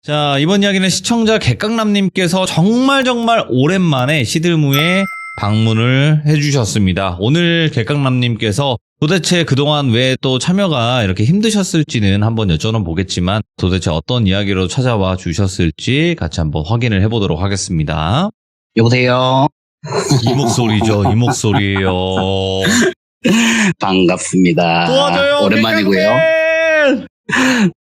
자, 이번 이야기는 시청자 객강남님께서 정말 오랜만에 시들무에 방문을 해주셨습니다. 오늘 객강남님께서 도대체 그동안 왜 또 참여가 이렇게 힘드셨을지는 한번 여쭤는 보겠지만 도대체 어떤 이야기로 찾아와 주셨을지 같이 한번 확인을 해보도록 하겠습니다. 여보세요. 이 목소리죠. 이 목소리예요. 반갑습니다. 도와줘요. 오랜만이고요. 객강님!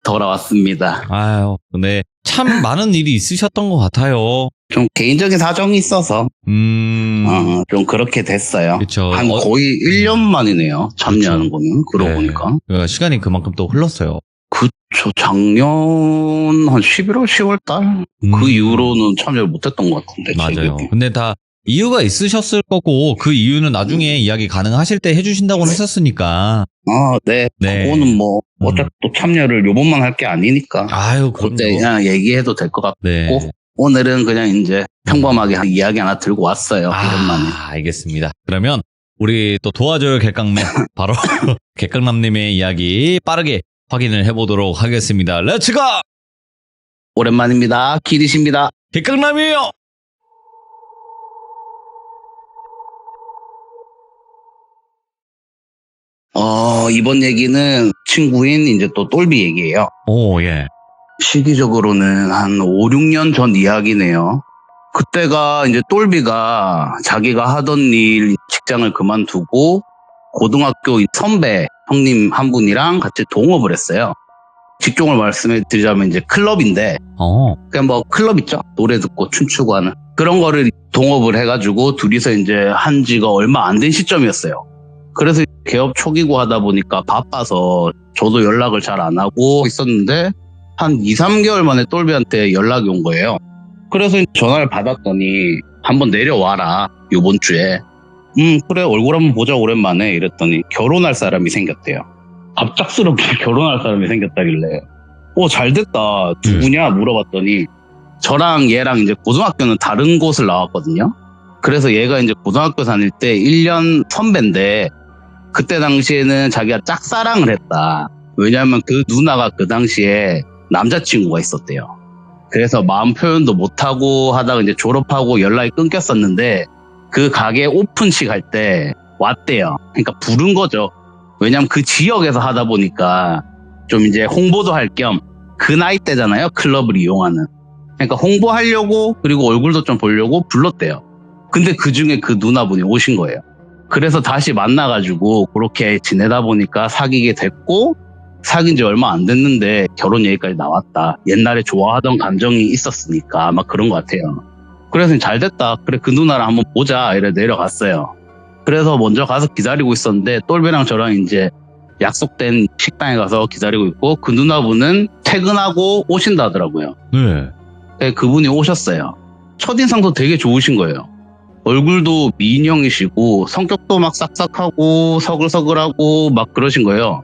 돌아왔습니다. 아유, 근데 참 많은 일이 있으셨던 것 같아요. 좀 개인적인 사정이 있어서 좀 그렇게 됐어요. 그쵸. 한 거의 1년 만이네요. 참여하는 거는. 그러고 보니까. 시간이 그만큼 또 흘렀어요. 그쵸. 작년 한 11월, 10월 달? 그 이후로는 참여를 못했던 것 같은데. 맞아요. 근데 다 이유가 있으셨을 거고 그 이유는 나중에 이야기 가능하실 때 해주신다고 했었으니까. 네. 네. 그거는 뭐 어차피 또 참여를 요번만 할 게 아니니까. 아유, 그때 그럼요. 그냥 얘기해도 될 것 같고. 네. 오늘은 그냥 이제 평범하게 한 이야기 하나 들고 왔어요. 오랜만에. 알겠습니다. 그러면 우리 또 도와줘요 객강남 바로 객강남님의 이야기 빠르게 확인을 해보도록 하겠습니다. 렛츠고! 오랜만입니다. 기리십니다. 객강남이에요. 이번 얘기는 친구인 이제 또 똘비 얘기예요. 오, 예. 시기적으로는 한 5, 6년 전 이야기네요. 그때가 이제 똘비가 자기가 하던 일, 직장을 그만두고 고등학교 선배 형님 한 분이랑 같이 동업을 했어요. 직종을 말씀해 드리자면 이제 클럽인데, 그냥 뭐 클럽 있죠? 노래 듣고 춤추고 하는. 그런 거를 동업을 해가지고 둘이서 이제 한 지가 얼마 안 된 시점이었어요. 그래서 개업 초기고 하다 보니까 바빠서 저도 연락을 잘 안 하고 있었는데 한 2, 3개월 만에 똘비한테 연락이 온 거예요. 그래서 전화를 받았더니 한번 내려와라 요번 주에. 그래 얼굴 한번 보자 오랜만에 이랬더니 결혼할 사람이 생겼대요. 갑작스럽게 결혼할 사람이 생겼다길래 잘됐다 누구냐 물어봤더니 저랑 얘랑 이제 고등학교는 다른 곳을 나왔거든요. 그래서 얘가 이제 고등학교 다닐 때 1년 선배인데 그때 당시에는 자기가 짝사랑을 했다. 왜냐하면 그 누나가 그 당시에 남자친구가 있었대요. 그래서 마음 표현도 못하고 하다가 이제 졸업하고 연락이 끊겼었는데 그 가게 오픈식 할 때 왔대요. 그러니까 부른 거죠. 왜냐하면 그 지역에서 하다 보니까 좀 이제 홍보도 할 겸 그 나이 때잖아요. 클럽을 이용하는. 그러니까 홍보하려고 그리고 얼굴도 좀 보려고 불렀대요. 근데 그중에 그 누나분이 오신 거예요. 그래서 다시 만나가지고 그렇게 지내다 보니까 사귀게 됐고 사귄 지 얼마 안 됐는데 결혼 얘기까지 나왔다. 옛날에 좋아하던 감정이 있었으니까 아마 그런 것 같아요. 그래서 잘 됐다. 그래 그 누나랑 한번 보자 이래 내려갔어요. 그래서 먼저 가서 기다리고 있었는데 똘비랑 저랑 이제 약속된 식당에 가서 기다리고 있고 그 누나분은 퇴근하고 오신다 하더라고요. 네, 그분이 오셨어요. 첫인상도 되게 좋으신 거예요. 얼굴도 미인형이시고 성격도 막 싹싹하고 서글서글하고 막 그러신 거예요.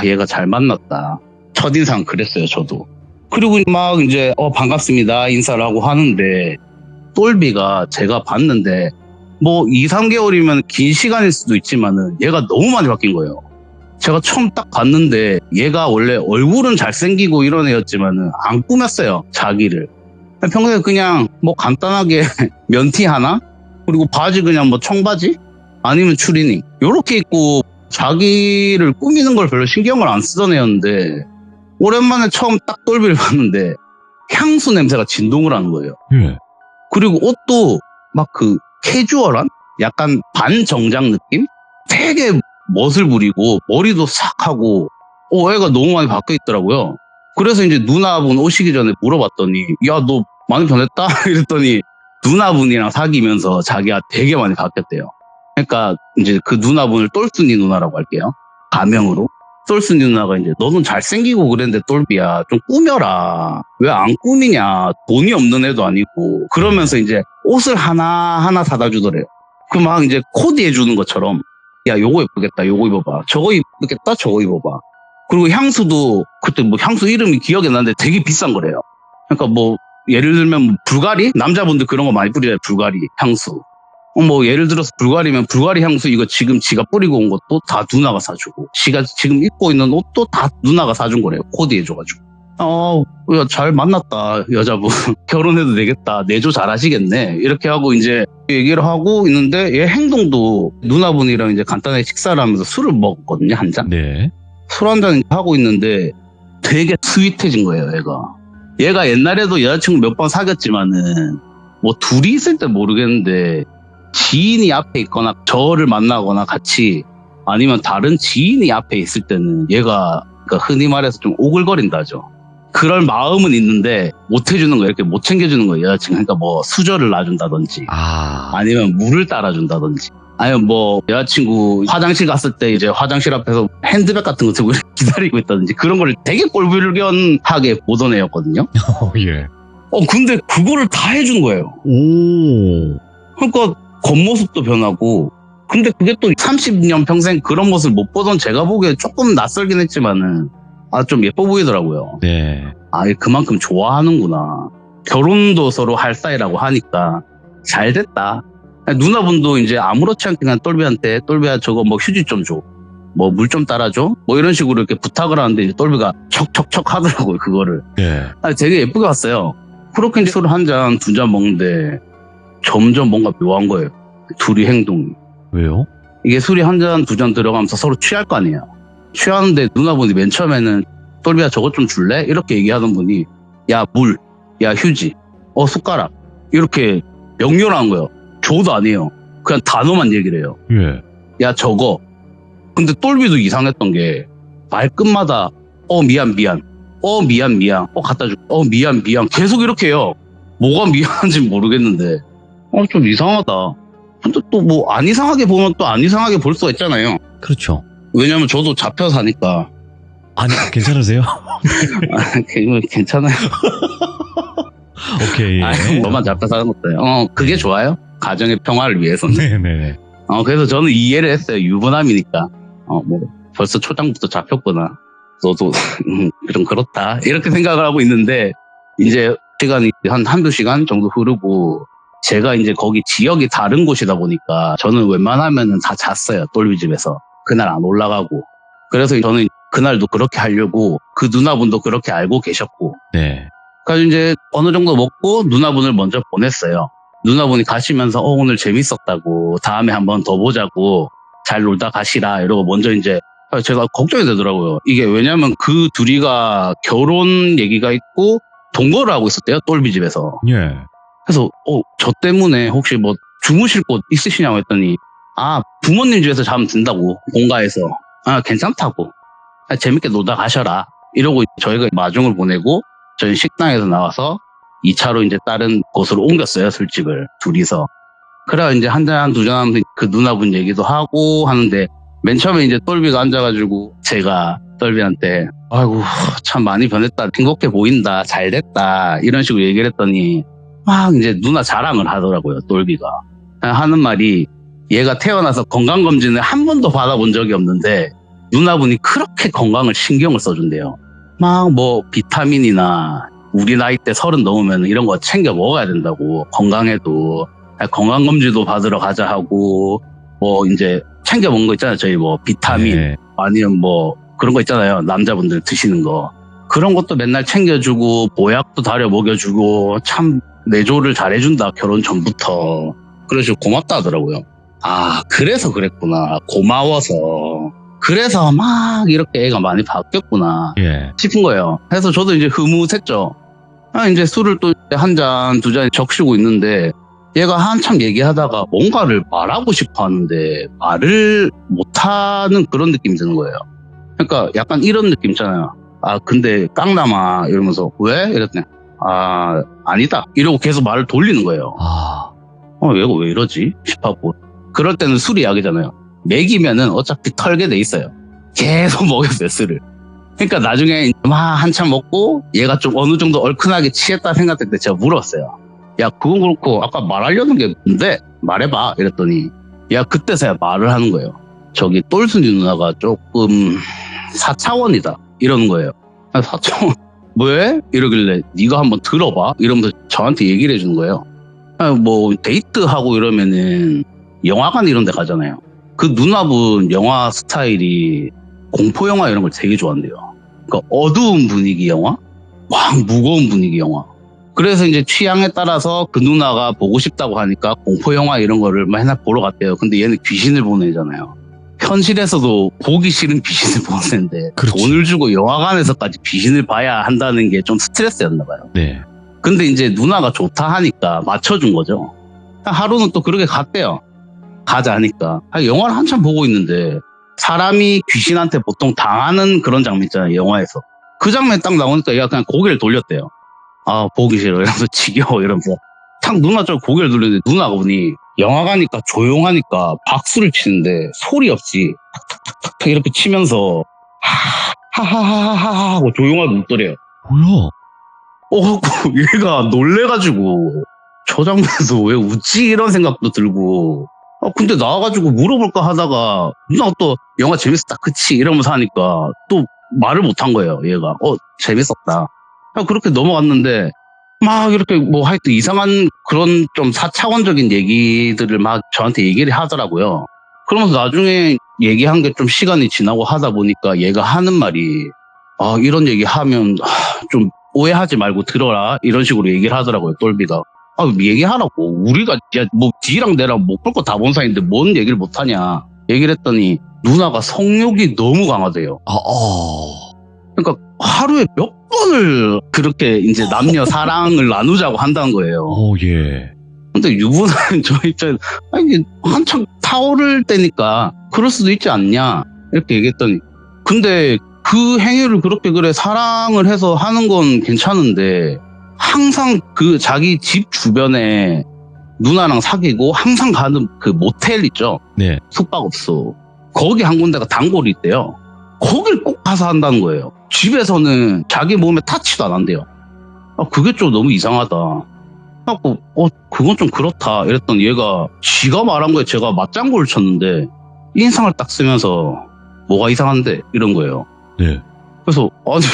얘가 잘 만났다. 첫인상 그랬어요, 저도. 그리고 막 이제 반갑습니다 인사를 하고 하는데 똘비가 제가 봤는데 뭐 2, 3개월이면 긴 시간일 수도 있지만은 얘가 너무 많이 바뀐 거예요. 제가 처음 딱 봤는데 얘가 원래 얼굴은 잘생기고 이런 애였지만은 안 꾸몄어요, 자기를. 평소에 그냥 뭐 간단하게 면티 하나? 그리고 바지 그냥 뭐 청바지? 아니면 추리닝. 요렇게 입고 자기를 꾸미는 걸 별로 신경을 안 쓰던 애였는데 오랜만에 처음 딱 똘비를 봤는데 향수 냄새가 진동을 하는 거예요. 그리고 옷도 막 그 캐주얼한? 약간 반정장 느낌? 되게 멋을 부리고 머리도 싹 하고 애가 너무 많이 바뀌어 있더라고요. 그래서 이제 누나분 오시기 전에 물어봤더니 야, 너 많이 변했다? 이랬더니 누나분이랑 사귀면서 자기가 되게 많이 바뀌었대요. 그러니까 이제 그 누나분을 똘순이 누나라고 할게요. 가명으로. 똘순이 누나가 이제 너는 잘생기고 그랬는데 똘비야 좀 꾸며라. 왜 안 꾸미냐. 돈이 없는 애도 아니고. 그러면서 이제 옷을 하나하나 사다 주더래요. 그 막 이제 코디해 주는 것처럼 야, 요거 예쁘겠다. 요거 입어봐. 저거 예쁘겠다. 저거 입어봐. 그리고 향수도 그때 뭐 향수 이름이 기억이 안 나는데 되게 비싼 거래요. 그러니까 뭐 예를 들면 뭐 불가리? 남자분들 그런 거 많이 뿌리잖아요. 불가리 향수. 뭐 예를 들어서 불가리면 불가리 향수 이거 지금 지가 뿌리고 온 것도 다 누나가 사주고 지가 지금 입고 있는 옷도 다 누나가 사준 거래요. 코디해줘가지고. 야, 잘 만났다, 여자분. 결혼해도 되겠다. 내조 잘하시겠네. 이렇게 하고 이제 얘기를 하고 있는데 얘 행동도 누나분이랑 이제 간단하게 식사를 하면서 술을 먹었거든요, 한 잔. 네. 술 한 잔 하고 있는데 되게 스윗해진 거예요, 얘가. 얘가 옛날에도 여자친구 몇 번 사귀었지만은 뭐 둘이 있을 때 모르겠는데 지인이 앞에 있거나 저를 만나거나 같이 아니면 다른 지인이 앞에 있을 때는 얘가 그러니까 흔히 말해서 좀 오글거린다죠. 그럴 마음은 있는데 못 해주는 거예요. 이렇게 못 챙겨주는 거예요, 여자친구. 그러니까 뭐 수저를 놔준다든지 아니면 물을 따라준다든지 아니면 뭐 여자친구 화장실 갔을 때 이제 화장실 앞에서 핸드백 같은 거 들고 기다리고 있다든지 그런 거를 되게 꼴불견하게 보던 애였거든요. 예. 근데 그거를 다 해준 거예요. 오. 그러니까 겉모습도 변하고 근데 그게 또 30년 평생 그런 모습을 못 보던 제가 보기에 조금 낯설긴 했지만은 좀 예뻐 보이더라고요. 네. 그만큼 좋아하는구나. 결혼도 서로 할 사이라고 하니까 잘 됐다. 누나분도 이제 아무렇지 않게 그냥 똘비한테 똘비야 저거 뭐 휴지 좀 줘. 뭐 물 좀 따라줘. 뭐 이런 식으로 이렇게 부탁을 하는데 이제 똘비가 척척척 하더라고요, 그거를. 네. 되게 예쁘게 봤어요. 그렇게 이제 술 한 잔, 두 잔 먹는데 점점 뭔가 묘한 거예요. 둘이 행동이. 왜요? 이게 술이 한 잔, 두 잔 들어가면서 서로 취할 거 아니에요. 취하는데 누나분이 맨 처음에는 똘비야 저것 좀 줄래? 이렇게 얘기하던 분이 야 물, 야 휴지, 숟가락 이렇게 명료한 거예요. 줘도 아니에요. 그냥 단어만 얘기를 해요. 예. 야 저거. 근데 똘비도 이상했던 게 말끝마다 미안 미안, 미안 갖다 줄게, 미안 계속 이렇게 해요. 뭐가 미안한지 모르겠는데 좀 이상하다. 근데 또 뭐 안 이상하게 보면 또 안 이상하게 볼 수가 있잖아요. 그렇죠. 왜냐면 저도 잡혀 사니까. 아니, 괜찮으세요? 괜찮아요. 오케이. 너만 잡혀 사는 것도요. 그게 좋아요. 가정의 평화를 위해서는. 네네. 그래서 저는 이해를 했어요. 유부남이니까. 뭐 벌써 초장부터 잡혔구나. 너도 좀 그렇다. 이렇게 생각을 하고 있는데 이제 시간이 한두 시간 정도 흐르고 제가 이제 거기 지역이 다른 곳이다 보니까 저는 웬만하면은 다 잤어요. 똘비 집에서. 그날 안 올라가고. 그래서 저는 그날도 그렇게 하려고 그 누나분도 그렇게 알고 계셨고. 네. 그래서 이제 어느 정도 먹고 누나분을 먼저 보냈어요. 누나분이 가시면서 오늘 재밌었다고 다음에 한번 더 보자고 잘 놀다 가시라 이러고 먼저 이제 제가 걱정이 되더라고요. 이게 왜냐면 그 둘이가 결혼 얘기가 있고 동거를 하고 있었대요. 똘비 집에서. 예. 그래서 저 때문에 혹시 뭐 주무실 곳 있으시냐고 했더니 부모님 집에서 자면 된다고 본가에서. 괜찮다고. 재밌게 놀다 가셔라 이러고 저희가 마중을 보내고 저희 식당에서 나와서 2차로 이제 다른 곳으로 옮겼어요. 술집을 둘이서. 그래야 이제 한 잔 두 잔 하면서 그 누나분 얘기도 하고 하는데 맨 처음에 이제 똘비가 앉아가지고 제가 똘비한테 아이고 참 많이 변했다, 행복해 보인다, 잘 됐다 이런 식으로 얘기를 했더니 막 이제 누나 자랑을 하더라고요. 똘비가 하는 말이 얘가 태어나서 건강검진을 한 번도 받아본 적이 없는데 누나분이 그렇게 건강을 신경을 써준대요. 막 뭐 비타민이나 우리 나이 때 30 넘으면 이런 거 챙겨 먹어야 된다고. 건강해도 건강검진도 받으러 가자 하고 뭐 이제 챙겨 먹는 거 있잖아요. 저희 뭐 비타민 네. 아니면 뭐 그런 거 있잖아요. 남자분들 드시는 거. 그런 것도 맨날 챙겨주고 보약도 다려 먹여주고 참 내조를 잘해준다. 결혼 전부터. 그래서 고맙다 하더라고요. 그래서 그랬구나. 고마워서. 그래서 막 이렇게 애가 많이 바뀌었구나 예. 싶은 거예요. 그래서 저도 이제 흐뭇했죠. 이제 술을 또 한 잔, 두 잔 적시고 있는데 얘가 한참 얘기하다가 뭔가를 말하고 싶어 하는데 말을 못하는 그런 느낌이 드는 거예요. 그러니까 약간 이런 느낌 있잖아요. 근데 깡남아 이러면서 왜? 이랬더니 아니다 이러고 계속 말을 돌리는 거예요. 얘가 왜 이러지? 싶었고. 그럴 때는 술이 약이잖아요. 먹이면은 어차피 털게 돼 있어요. 계속 먹였어요, 술을. 그러니까 나중에 막 한참 먹고 얘가 좀 어느 정도 얼큰하게 취했다 생각할 때 제가 물었어요. 야, 그건 그렇고 아까 말하려는 게 뭔데? 말해봐. 이랬더니 야, 그때서야 말을 하는 거예요. 저기 똘순이 누나가 조금 4차원이다 이러는 거예요. 4차원 왜? 이러길래 네가 한번 들어봐 이러면서 저한테 얘기를 해주는 거예요. 뭐 데이트하고 이러면은 영화관 이런 데 가잖아요. 그 누나분 영화 스타일이 공포영화 이런 걸 되게 좋아한대요. 그러니까 어두운 분위기 영화? 막 무거운 분위기 영화. 그래서 이제 취향에 따라서 그 누나가 보고 싶다고 하니까 공포 영화 이런 거를 맨날 보러 갔대요. 근데 얘는 귀신을 보는 애잖아요. 현실에서도 보기 싫은 귀신을 보는 애인데 그렇지. 돈을 주고 영화관에서까지 귀신을 봐야 한다는 게 좀 스트레스였나 봐요. 네. 근데 이제 누나가 좋다 하니까 맞춰준 거죠. 하루는 또 그렇게 갔대요. 가자 하니까. 영화를 한참 보고 있는데 사람이 귀신한테 보통 당하는 그런 장면 있잖아요. 영화에서. 그 장면 딱 나오니까 얘가 그냥 고개를 돌렸대요. 아, 보기 싫어. 이러면서 지겨워. 이러면서. 탁 누나 쪽 고개를 돌렸는데 누나가 보니 영화가니까 조용하니까 박수를 치는데 소리 없이 탁탁탁탁 이렇게 치면서 하하하하하 하고 조용하게 웃더래요. 뭐야? 얘가 놀래가지고 저 장면에서 왜 웃지? 이런 생각도 들고 근데 나와가지고 물어볼까 하다가 누나가 또 영화 재밌었다 그치? 이러면서 하니까 또 말을 못한 거예요. 얘가 재밌었다. 그렇게 넘어갔는데 막 이렇게 뭐 하여튼 이상한 그런 좀 4차원적인 얘기들을 막 저한테 얘기를 하더라고요. 그러면서 나중에 얘기한 게 좀 시간이 지나고 하다 보니까 얘가 하는 말이 이런 얘기 하면 좀 오해하지 말고 들어라 이런 식으로 얘기를 하더라고요. 똘비가. 얘기하라고. 우리가 뭐 지랑 내랑 못 볼 거 다 본 사이인데 뭔 얘기를 못하냐 얘기를 했더니 누나가 성욕이 너무 강하대요. 그러니까 하루에 몇 번을 그렇게 이제 남녀 사랑을 나누자고 한다는 거예요. 예. 근데 유부남은 저 입장에 이게 한참 타오를 때니까 그럴 수도 있지 않냐 이렇게 얘기했더니 근데 그 행위를 그렇게 사랑을 해서 하는 건 괜찮은데 항상 그 자기 집 주변에 누나랑 사귀고 항상 가는 그 모텔 있죠. 네. 숙박업소. 거기 한 군데가 단골이 있대요. 거길 꼭 가서 한다는 거예요. 집에서는 자기 몸에 타치도 안 한대요. 그게 좀 너무 이상하다. 그건 좀 그렇다. 이랬더니 얘가 지가 말한 거에 제가 맞장구를 쳤는데 인상을 딱 쓰면서 뭐가 이상한데? 이런 거예요. 네. 그래서 아니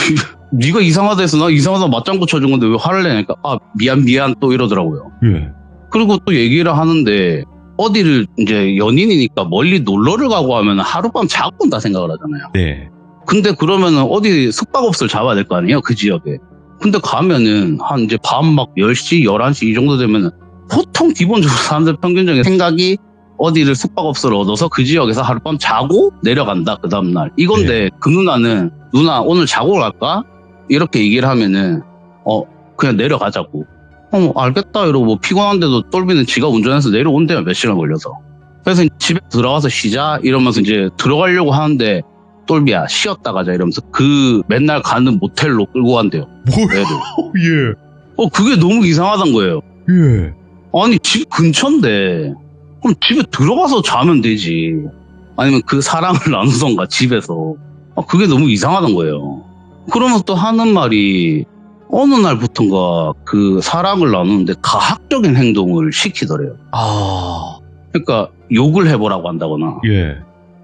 네가 이상하다 해서 나 이상하다 맞장구 쳐준 건데 왜 화를 내니까 미안 또 이러더라고요. 예. 그리고 또 얘기를 하는데 어디를 이제 연인이니까 멀리 놀러를 가고 하면 하룻밤 자고 온다 생각을 하잖아요. 네. 근데 그러면은 어디 숙박업소를 잡아야 될 거 아니에요? 그 지역에. 근데 가면은 한 이제 밤 막 10시, 11시 이 정도 되면은 보통 기본적으로 사람들 평균적인 생각이 어디를 숙박업소를 얻어서 그 지역에서 하룻밤 자고 내려간다 그 다음날. 이건데 그 누나는 누나 오늘 자고 갈까? 이렇게 얘기를 하면은 그냥 내려가자고. 알겠다 이러고 뭐 피곤한데도 똘비는 지가 운전해서 내려온대요. 몇 시간 걸려서. 그래서 집에 들어가서 쉬자 이러면서 이제 들어가려고 하는데 똘비야 쉬었다 가자 이러면서 그 맨날 가는 모텔로 끌고 간대요. 뭐야? 애를. 예. 그게 너무 이상하단 거예요. 예. 아니 집 근처인데 그럼 집에 들어가서 자면 되지. 아니면 그 사랑을 나누던가 집에서. 그게 너무 이상하단 거예요. 그러면서 또 하는 말이 어느 날부턴가 그 사랑을 나누는데 가학적인 행동을 시키더래요. 그러니까 욕을 해보라고 한다거나 예.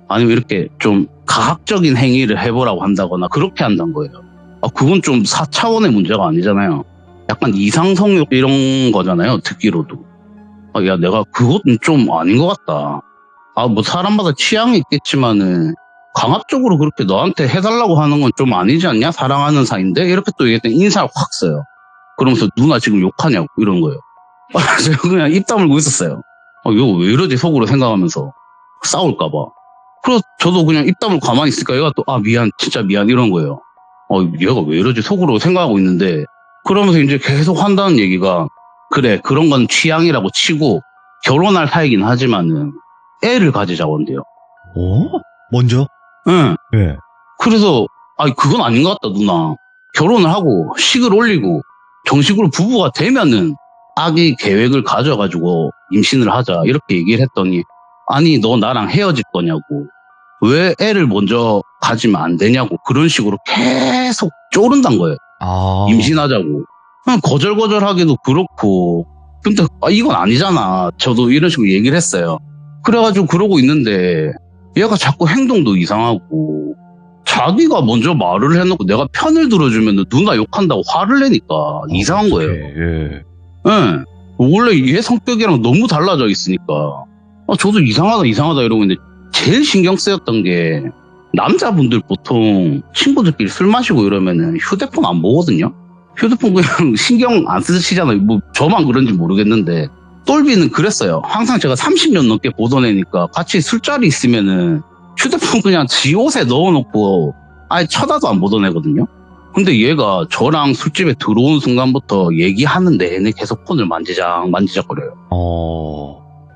아니면 이렇게 좀 가학적인 행위를 해보라고 한다거나 그렇게 한다는 거예요. 그건 좀 4차원의 문제가 아니잖아요. 약간 이상성욕 이런 거잖아요. 듣기로도. 야 내가 그것은 좀 아닌 것 같다. 뭐 사람마다 취향이 있겠지만은 강압적으로 그렇게 너한테 해달라고 하는 건 좀 아니지 않냐? 사랑하는 사이인데? 이렇게 또 얘기했더니 인사를 확 써요. 그러면서 누나 지금 욕하냐고 이런 거예요. 제가 그냥 입 다물고 있었어요. 이거 왜 이러지 속으로 생각하면서 싸울까봐. 그래서 저도 그냥 입 다물고 가만히 있으니까 얘가 또 미안 진짜 미안 이런 거예요. 얘가 왜 이러지 속으로 생각하고 있는데 그러면서 이제 계속 한다는 얘기가 그래 그런 건 취향이라고 치고 결혼할 사이긴 하지만은 애를 가지자고 한대요. 먼저? 응. 예. 그래서 그건 아닌 것 같다 누나. 결혼을 하고 식을 올리고 정식으로 부부가 되면은 아기 계획을 가져가지고 임신을 하자 이렇게 얘기를 했더니 아니 너 나랑 헤어질 거냐고 왜 애를 먼저 가지면 안 되냐고 그런 식으로 계속 쪼른단 거예요. 임신하자고. 그냥 거절거절하기도 그렇고 근데 이건 아니잖아. 저도 이런 식으로 얘기를 했어요. 그래가지고 그러고 있는데 얘가 자꾸 행동도 이상하고 자기가 먼저 말을 해놓고 내가 편을 들어주면 누나 욕한다고 화를 내니까 이상한 거예요. 예. 네. 원래 얘 성격이랑 너무 달라져 있으니까 저도 이상하다 이러고 있는데 제일 신경 쓰였던 게 남자분들 보통 친구들끼리 술 마시고 이러면은 휴대폰 안 보거든요. 휴대폰 그냥 신경 안 쓰시잖아요. 뭐 저만 그런지 모르겠는데 똘비는 그랬어요. 항상 제가 30년 넘게 보던 애니까 같이 술자리 있으면은 휴대폰 그냥 지 옷에 넣어놓고 아예 쳐다도 안 보던 애거든요. 근데 얘가 저랑 술집에 들어온 순간부터 얘기하는 내내 계속 폰을 만지작거려요.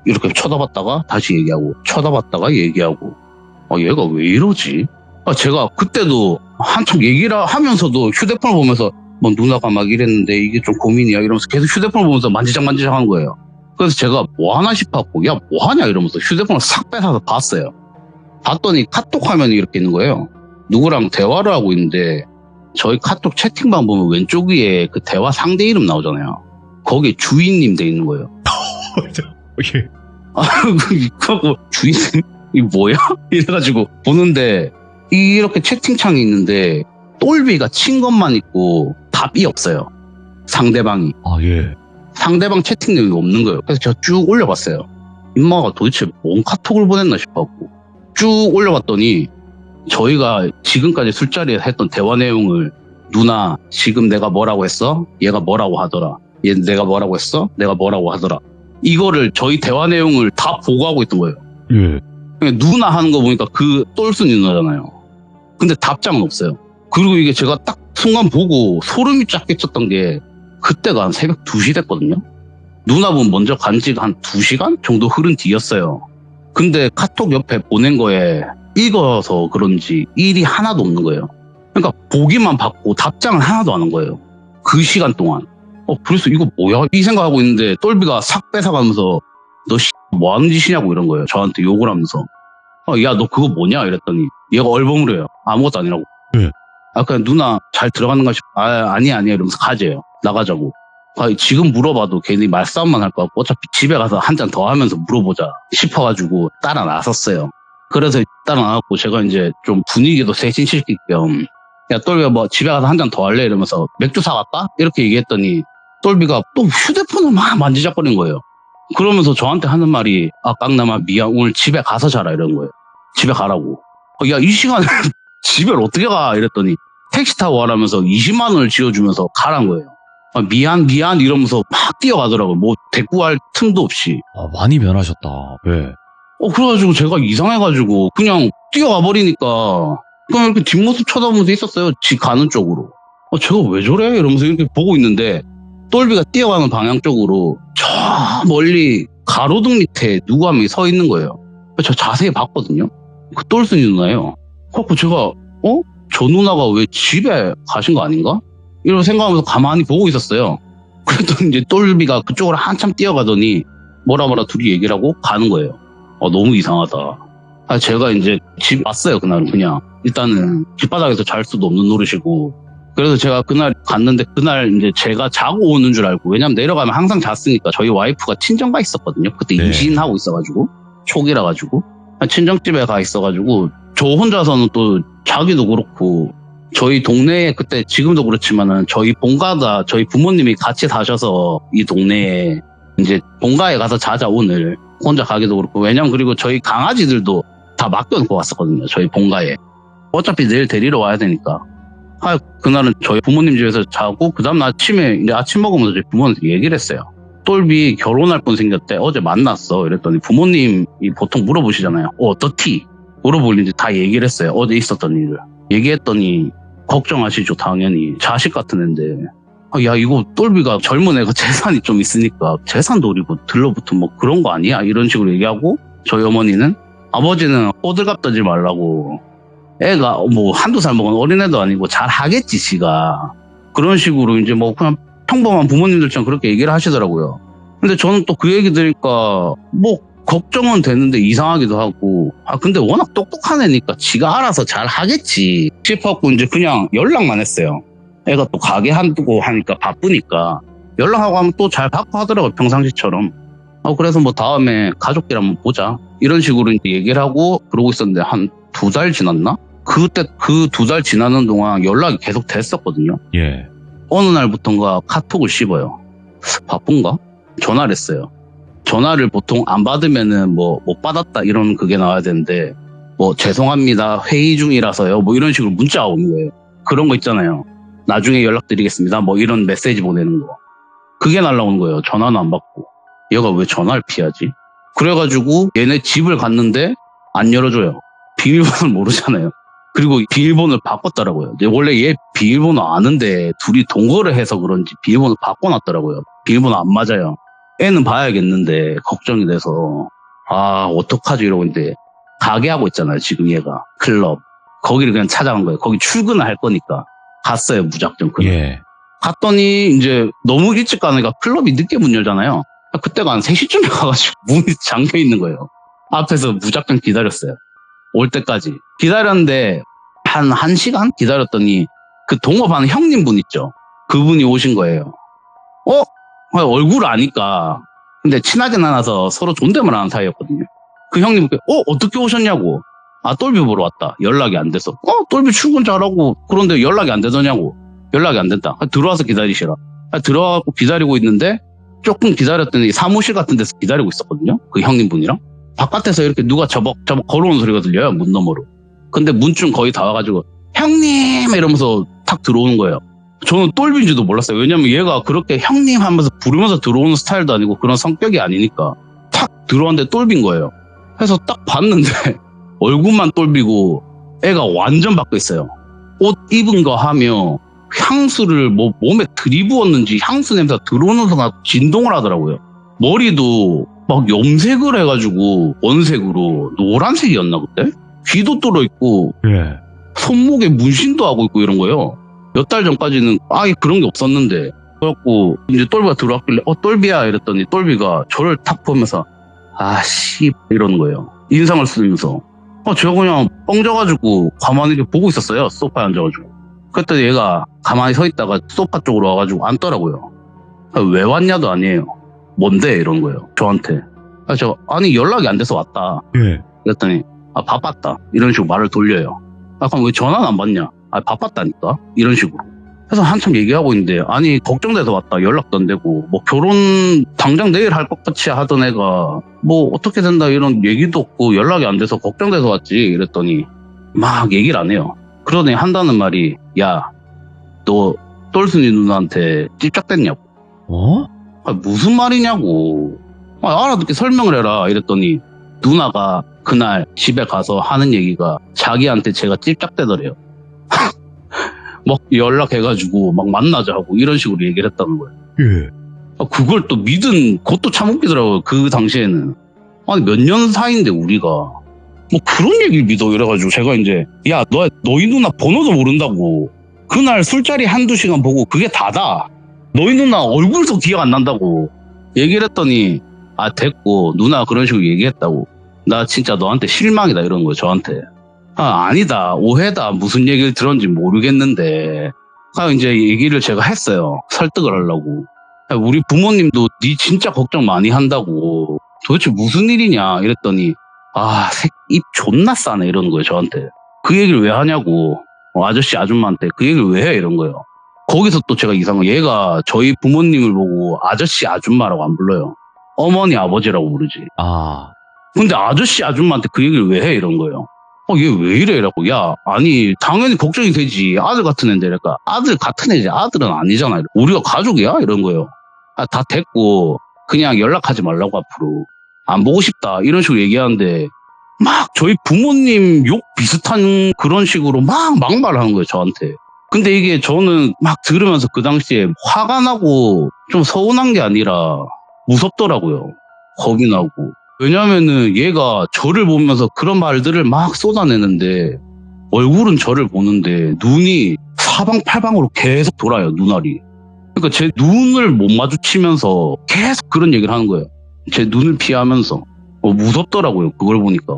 이렇게 쳐다봤다가 다시 얘기하고 쳐다봤다가 얘기하고 얘가 왜 이러지? 제가 그때도 한참 얘기를 하면서도 휴대폰을 보면서 뭐 누나가 막 이랬는데 이게 좀 고민이야 이러면서 계속 휴대폰을 보면서 만지작 하는 거예요. 그래서 제가 뭐 하나 싶었고 야 뭐 하냐 이러면서 휴대폰을 싹 뺏어서 봤어요. 봤더니 카톡 화면이 이렇게 있는 거예요. 누구랑 대화를 하고 있는데 저희 카톡 채팅방 보면 왼쪽 위에 그 대화 상대 이름 나오잖아요. 거기에 주인님 돼 있는 거예요. 그거 주인님 이 뭐야? 이래가지고 보는데 이렇게 채팅창이 있는데 똘비가 친 것만 있고 답이 없어요. 상대방이. 상대방 채팅 내용이 없는 거예요. 그래서 제가 쭉 올려봤어요. 임마가 도대체 뭔 카톡을 보냈나 싶었고 쭉 올려봤더니 저희가 지금까지 술자리에서 했던 대화 내용을 누나 지금 내가 뭐라고 했어? 얘가 뭐라고 하더라. 얘 내가 뭐라고 했어? 내가 뭐라고 하더라. 이거를 저희 대화 내용을 다 보고하고 있던 거예요. 그냥 누나 하는 거 보니까 그 똘순이 누나잖아요. 근데 답장은 없어요. 그리고 이게 제가 딱 순간 보고 소름이 쫙 끼쳤던 게 그때가 한 새벽 2시 됐거든요. 누나분 먼저 간 지가 한 2시간 정도 흐른 뒤였어요. 근데 카톡 옆에 보낸 거에 읽어서 그런지 일이 하나도 없는 거예요. 그러니까 보기만 받고 답장을 하나도 안 한 거예요. 그 시간 동안. 그래서 이거 뭐야? 이 생각하고 있는데 똘비가 싹 뺏어가면서 너 뭐 하는 짓이냐고 이런 거예요. 저한테 욕을 하면서. 야 너 그거 뭐냐? 이랬더니 얘가 얼버무려요. 아무것도 아니라고. 그냥 누나 잘 들어가는가 싶어. 아니야 이러면서 가재요. 나가자고. 지금 물어봐도 괜히 말싸움만 할 것 같고 어차피 집에 가서 한 잔 더 하면서 물어보자 싶어가지고 따라 나섰어요. 그래서 따라 나갔고 제가 이제 좀 분위기도 세신시킬 겸 야 똘비가 뭐 집에 가서 한 잔 더 할래? 이러면서 맥주 사갈까? 이렇게 얘기했더니 똘비가 또 휴대폰을 막 만지작거린 거예요. 그러면서 저한테 하는 말이 깡남아 미안 오늘 집에 가서 자라 이런 거예요. 집에 가라고. 야 이 시간에 집에 어떻게 가? 이랬더니 택시 타고 가라면서 20만 원을 지어주면서 가란 거예요. 미안 이러면서 막 뛰어가더라고요. 뭐 대꾸할 틈도 없이. 많이 변하셨다. 왜? 그래가지고 제가 이상해가지고 그냥 뛰어가 버리니까 그냥 이렇게 뒷모습 쳐다보면서 있었어요. 집 가는 쪽으로. 제가 왜 저래? 이러면서 이렇게 보고 있는데 똘비가 뛰어가는 방향 쪽으로 저 멀리 가로등 밑에 누구 한 명이 서 있는 거예요. 저 자세히 봤거든요. 그 똘순이 누나예요. 그래서 제가 저 누나가 왜 집에 가신 거 아닌가? 이런 생각하면서 가만히 보고 있었어요. 그랬더니 이제 똘비가 그쪽으로 한참 뛰어가더니 뭐라 둘이 얘기를 하고 가는 거예요. 너무 이상하다. 제가 이제 집 왔어요. 그날은 그냥 일단은 길바닥에서 잘 수도 없는 노릇이고 그래서 제가 그날 갔는데 그날 이제 제가 자고 오는 줄 알고 왜냐면 내려가면 항상 잤으니까 저희 와이프가 친정가 있었거든요. 그때 임신하고 있어가지고 초기라 가지고 친정집에 가 있어가지고 저 혼자서는 또 자기도 그렇고 저희 동네에 그때 지금도 그렇지만은 저희 본가가 저희 부모님이 같이 사셔서 이 동네에 이제 본가에 가서 자자 오늘 혼자 가기도 그렇고 왜냐면 그리고 저희 강아지들도 다 맡겨놓고 왔었거든요. 저희 본가에 어차피 내일 데리러 와야 되니까 그날은 저희 부모님 집에서 자고 그 다음날 아침에 이제 아침 먹으면서 저희 부모님한테 얘기를 했어요. 똘비 결혼할 분 생겼대. 어제 만났어. 이랬더니 부모님이 보통 물어보시잖아요. 어떻디? 물어보는지 다 얘기를 했어요. 어제 있었던 일을. 얘기했더니 걱정하시죠. 당연히. 자식 같은 앤데. 야 이거 똘비가 젊은 애가 재산이 좀 있으니까 재산 노리고 들러붙은 뭐 그런 거 아니야? 이런 식으로 얘기하고 저희 어머니는 아버지는 호들갑 떠지 말라고 애가 뭐 한두 살 먹은 어린애도 아니고 잘 하겠지 지가 그런 식으로 이제 뭐 그냥 평범한 부모님들처럼 그렇게 얘기를 하시더라고요. 근데 저는 또 그 얘기 들으니까 뭐 걱정은 되는데 이상하기도 하고 근데 워낙 똑똑한 애니까 지가 알아서 잘 하겠지 싶었고 이제 그냥 연락만 했어요. 애가 또 가게 한두고 하니까 바쁘니까 연락하고 하면 또 잘 받고 하더라고요. 평상시처럼. 그래서 뭐 다음에 가족들 한번 보자 이런 식으로 이제 얘기를 하고 그러고 있었는데 한 2달 지났나? 그때 그 2달 지나는 동안 연락이 계속 됐었거든요. 예. 어느 날부터인가 카톡을 씹어요. 바쁜가? 전화를 했어요. 전화를 보통 안 받으면은 뭐 못 받았다 이런 그게 나와야 되는데 뭐 죄송합니다 회의 중이라서요 뭐 이런 식으로 문자가 오는 거예요. 그런 거 있잖아요. 나중에 연락드리겠습니다. 뭐 이런 메시지 보내는 거. 그게 날라오는 거예요. 전화는 안 받고. 얘가 왜 전화를 피하지? 그래가지고 얘네 집을 갔는데 안 열어줘요. 비밀번호를 모르잖아요. 그리고 비밀번호를 바꿨더라고요. 원래 얘 비밀번호 아는데 둘이 동거를 해서 그런지 비밀번호 바꿔놨더라고요. 비밀번호 안 맞아요. 애는 봐야겠는데 걱정이 돼서 아 어떡하지 이러고 있는데 가게 하고 있잖아요. 지금 얘가 클럽. 거기를 그냥 찾아간 거예요. 거기 출근을 할 거니까 갔어요. 무작정 그날. 예. 갔더니 이제 너무 일찍 가니까 클럽이 늦게 문 열잖아요. 그때가 한 3시쯤에 가가지고 문이 잠겨 있는 거예요. 앞에서 무작정 기다렸어요. 올 때까지. 기다렸는데 한 1시간 기다렸더니 그 동업하는 형님분 있죠. 그분이 오신 거예요. 얼굴 아니까. 근데 친하진 않아서 서로 존댓말 하는 사이였거든요. 그 형님께 어떻게 오셨냐고. 아 똘비 보러 왔다. 연락이 안 돼서. 똘비 출근 잘하고 그런데 연락이 안 되더냐고. 연락이 안 된다. 들어와서 기다리시라. 들어와서 기다리고 있는데 조금 기다렸더니 사무실 같은 데서 기다리고 있었거든요. 그 형님분이랑. 바깥에서 이렇게 누가 저벅저벅 걸어오는 소리가 들려요. 문 너머로. 근데 문쯤 거의 다 와가지고 형님 이러면서 탁 들어오는 거예요. 저는 똘비인지도 몰랐어요. 왜냐면 얘가 그렇게 형님 하면서 부르면서 들어오는 스타일도 아니고 그런 성격이 아니니까 탁 들어왔는데 똘비인 거예요. 그래서 딱 봤는데 얼굴만 똘비고 애가 완전 바뀌어 있어요. 옷 입은 거 하며 향수를 뭐 몸에 들이부었는지 향수 냄새가 들어오는 순간 진동을 하더라고요. 머리도 막 염색을 해가지고 원색으로 노란색이었나 그때? 귀도 뚫어 있고 예. 손목에 문신도 하고 있고 이런 거예요. 몇 달 전까지는 아예 그런 게 없었는데 그래갖고 이제 똘비가 들어왔길래 똘비야 이랬더니 똘비가 저를 탁 보면서 아씨 이러는 거예요. 인상을 쓰면서 제가 그냥 뻥져가지고 가만히 이렇게 보고 있었어요. 소파에 앉아가지고. 그랬더니 얘가 가만히 서 있다가 소파 쪽으로 와가지고 앉더라고요. 왜 왔냐도 아니에요. 뭔데 이런 거예요. 저한테. 아니 연락이 안 돼서 왔다. 예. 그랬더니 바빴다 이런 식으로 말을 돌려요. 그럼 왜 전화는 안 받냐? 바빴다니까 이런 식으로. 그래서 한참 얘기하고 있는데 아니 걱정돼서 왔다. 연락도 안 되고 뭐 결혼 당장 내일 할 것 같이 하던 애가 뭐 어떻게 된다 이런 얘기도 없고 연락이 안 돼서 걱정돼서 왔지 이랬더니 막 얘기를 안 해요. 그러더니 한다는 말이 야 너 똘순이 누나한테 찝짝댔냐고. 무슨 말이냐고. 알아듣게 설명을 해라 이랬더니 누나가 그날 집에 가서 하는 얘기가 자기한테 제가 찝짝대더래요. 막 연락해가지고 막 만나자 하고 이런 식으로 얘기를 했다는 거예요. 예. 그걸 또 믿은 그것도 참 웃기더라고요. 그 당시에는. 아니 몇 년 사이인데 우리가 뭐 그런 얘기를 믿어 이래가지고 제가 이제 야 너희 누나 번호도 모른다고. 그날 술자리 한두 시간 보고 그게 다다. 너희 누나 얼굴도 기억 안 난다고 얘기를 했더니 됐고 누나 그런 식으로 얘기했다고. 나 진짜 너한테 실망이다 이런 거예요. 저한테. 아니다 오해다 무슨 얘기를 들었는지 모르겠는데 이제 얘기를 제가 했어요. 설득을 하려고. 우리 부모님도 니 진짜 걱정 많이 한다고. 도대체 무슨 일이냐 이랬더니 입 존나 싸네 이러는 거예요. 저한테. 그 얘기를 왜 하냐고. 아저씨 아줌마한테 그 얘기를 왜 해 이런 거예요. 거기서 또 제가 이상한 거 얘가 저희 부모님을 보고 아저씨 아줌마라고 안 불러요. 어머니 아버지라고 부르지. 근데 아저씨 아줌마한테 그 얘기를 왜 해 이런 거예요. 얘 왜 이래 이라고. 야 아니 당연히 걱정이 되지. 아들 같은 애인데 그러니까 아들 같은 애지 아들은 아니잖아. 우리가 가족이야 이런 거예요. 다 됐고 그냥 연락하지 말라고 앞으로. 안 보고 싶다 이런 식으로 얘기하는데 막 저희 부모님 욕 비슷한 그런 식으로 막 막말을 하는 거예요 저한테. 근데 이게 저는 막 들으면서 그 당시에 화가 나고 좀 서운한 게 아니라 무섭더라고요. 겁이 나고. 왜냐면은 얘가 저를 보면서 그런 말들을 막 쏟아내는데 얼굴은 저를 보는데 눈이 사방팔방으로 계속 돌아요. 눈알이. 그러니까 제 눈을 못 마주치면서 계속 그런 얘기를 하는 거예요. 제 눈을 피하면서. 무섭더라고요. 그걸 보니까.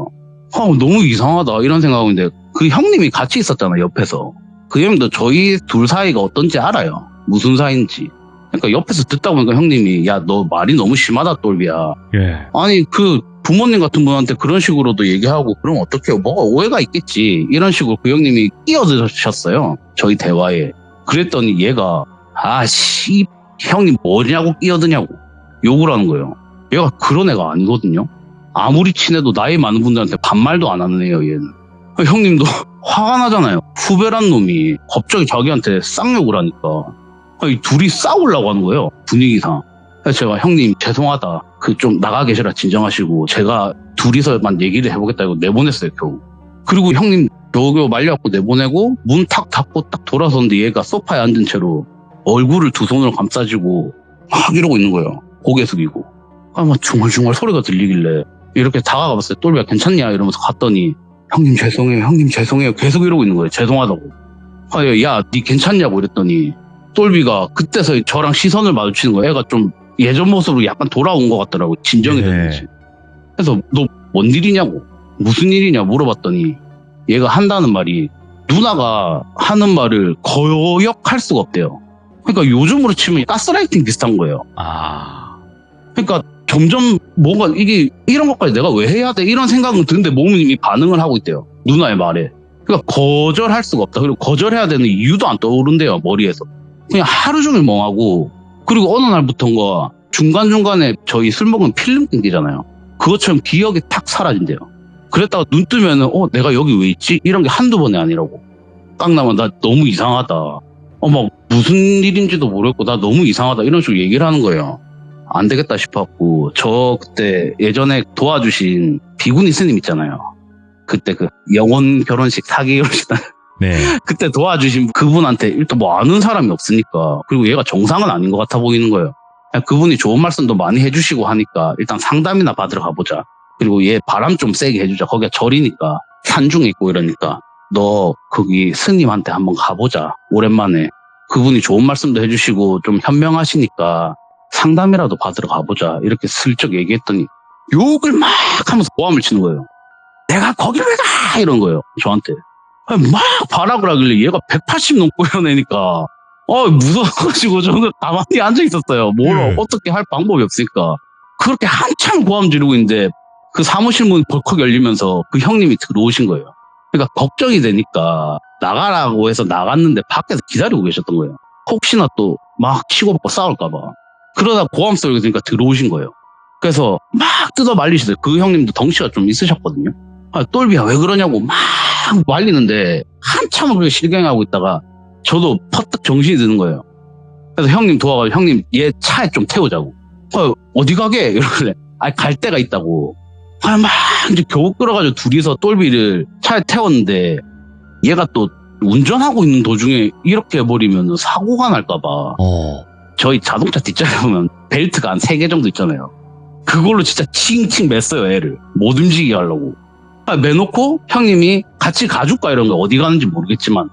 너무 이상하다 이런 생각하고 있는데 그 형님이 같이 있었잖아요. 옆에서. 그 형님도 저희 둘 사이가 어떤지 알아요. 무슨 사이인지. 그러니까 옆에서 듣다 보니까 형님이 야 너 말이 너무 심하다 똘비야. 예. 아니 그 부모님 같은 분한테 그런 식으로도 얘기하고 그럼 어떡해요. 뭐가 오해가 있겠지. 이런 식으로 그 형님이 끼어드셨어요. 저희 대화에. 그랬더니 얘가 형이 뭐냐고 끼어드냐고 욕을 하는 거예요. 얘가 그런 애가 아니거든요. 아무리 친해도 나이 많은 분들한테 반말도 안 하는 애예요. 얘는. 형님도 화가 나잖아요. 후배란 놈이 갑자기 자기한테 쌍욕을 하니까 아니, 둘이 싸우려고 하는 거예요. 분위기상. 그래서 제가 형님 죄송하다. 그 좀 나가 계시라 진정하시고 제가 둘이서만 얘기를 해보겠다 이거 내보냈어요 겨우. 그리고 형님 겨우겨우 말려갖고 내보내고 문 탁 닫고 딱 돌아섰는데 얘가 소파에 앉은 채로 얼굴을 두 손으로 감싸지고 막 이러고 있는 거예요. 고개 숙이고. 막 중얼중얼 소리가 들리길래 이렇게 다가가봤어요. 똘비야 괜찮냐 이러면서 갔더니 형님 죄송해요 계속 이러고 있는 거예요. 죄송하다고. 야 니 괜찮냐고 이랬더니 똘비가 그때서 저랑 시선을 마주치는 거예요. 애가 좀 예전 모습으로 약간 돌아온 것 같더라고. 진정이 됐는지. 그래서 너 뭔 일이냐고 무슨 일이냐 물어봤더니 얘가 한다는 말이 누나가 하는 말을 거역할 수가 없대요. 그러니까 요즘으로 치면 가스라이팅 비슷한 거예요. 그러니까 점점 뭔가 이게 이런 것까지 내가 왜 해야 돼 이런 생각은 드는데 몸이 이미 반응을 하고 있대요. 누나의 말에. 그러니까 거절할 수가 없다. 그리고 거절해야 되는 이유도 안 떠오른대요. 머리에서. 그냥 하루 종일 멍하고 그리고 어느 날부터인가 중간중간에 저희 술 먹으면 필름 끊기잖아요. 그것처럼 기억이 탁 사라진대요. 그랬다가 눈 뜨면은 내가 여기 왜 있지? 이런 게 한두 번이 아니라고. 깡나면 나 너무 이상하다. 막 무슨 일인지도 모르겠고 나 너무 이상하다 이런 식으로 얘기를 하는 거예요. 안 되겠다 싶었고 저 그때 예전에 도와주신 비구니 스님 있잖아요. 그때 그 영혼 결혼식 사기 결혼식 네. 그때 도와주신 그분한테 일단 뭐 아는 사람이 없으니까 그리고 얘가 정상은 아닌 것 같아 보이는 거예요. 그분이 좋은 말씀도 많이 해주시고 하니까 일단 상담이나 받으러 가보자. 그리고 얘 바람 좀 세게 해주자. 거기가 절이니까 산중에 있고 이러니까 너 거기 스님한테 한번 가보자. 오랜만에 그분이 좋은 말씀도 해주시고 좀 현명하시니까 상담이라도 받으러 가보자. 이렇게 슬쩍 얘기했더니 욕을 막 하면서 고함을 치는 거예요. 내가 거길 왜 가! 이런 거예요. 저한테. 막 발악을 하길래 얘가 180 넘고 이러니까 무서워가지고 저는 가만히 앉아 있었어요. 뭘 어떻게 할 방법이 없으니까. 그렇게 한참 고함 지르고 있는데 그 사무실 문이 벌컥 열리면서 그 형님이 들어오신 거예요. 그러니까 걱정이 되니까 나가라고 해서 나갔는데 밖에서 기다리고 계셨던 거예요. 혹시나 또 막 치고받고 싸울까 봐. 그러다 고함 소리가 들으니까 들어오신 거예요. 그래서 막 뜯어 말리시더라고요. 그 형님도 덩치가 좀 있으셨거든요. 똘비야 왜 그러냐고 막 말리는데 한참을 그렇게 실갱하고 있다가 저도 퍼뜩 정신이 드는 거예요. 그래서 형님 도와가지고 형님 얘 차에 좀 태우자고. 어디 가게? 이러길래 갈 데가 있다고. 막 이제 겨우 끌어가지고 둘이서 똘비를 차에 태웠는데 얘가 또 운전하고 있는 도중에 이렇게 해버리면 사고가 날까봐. 저희 자동차 뒷자리 보면 벨트가 한 3개 정도 있잖아요. 그걸로 진짜 칭칭 맸어요 애를. 못 움직이게 하려고. 매놓고 형님이 같이 가줄까 이런 거 어디 가는지 모르겠지만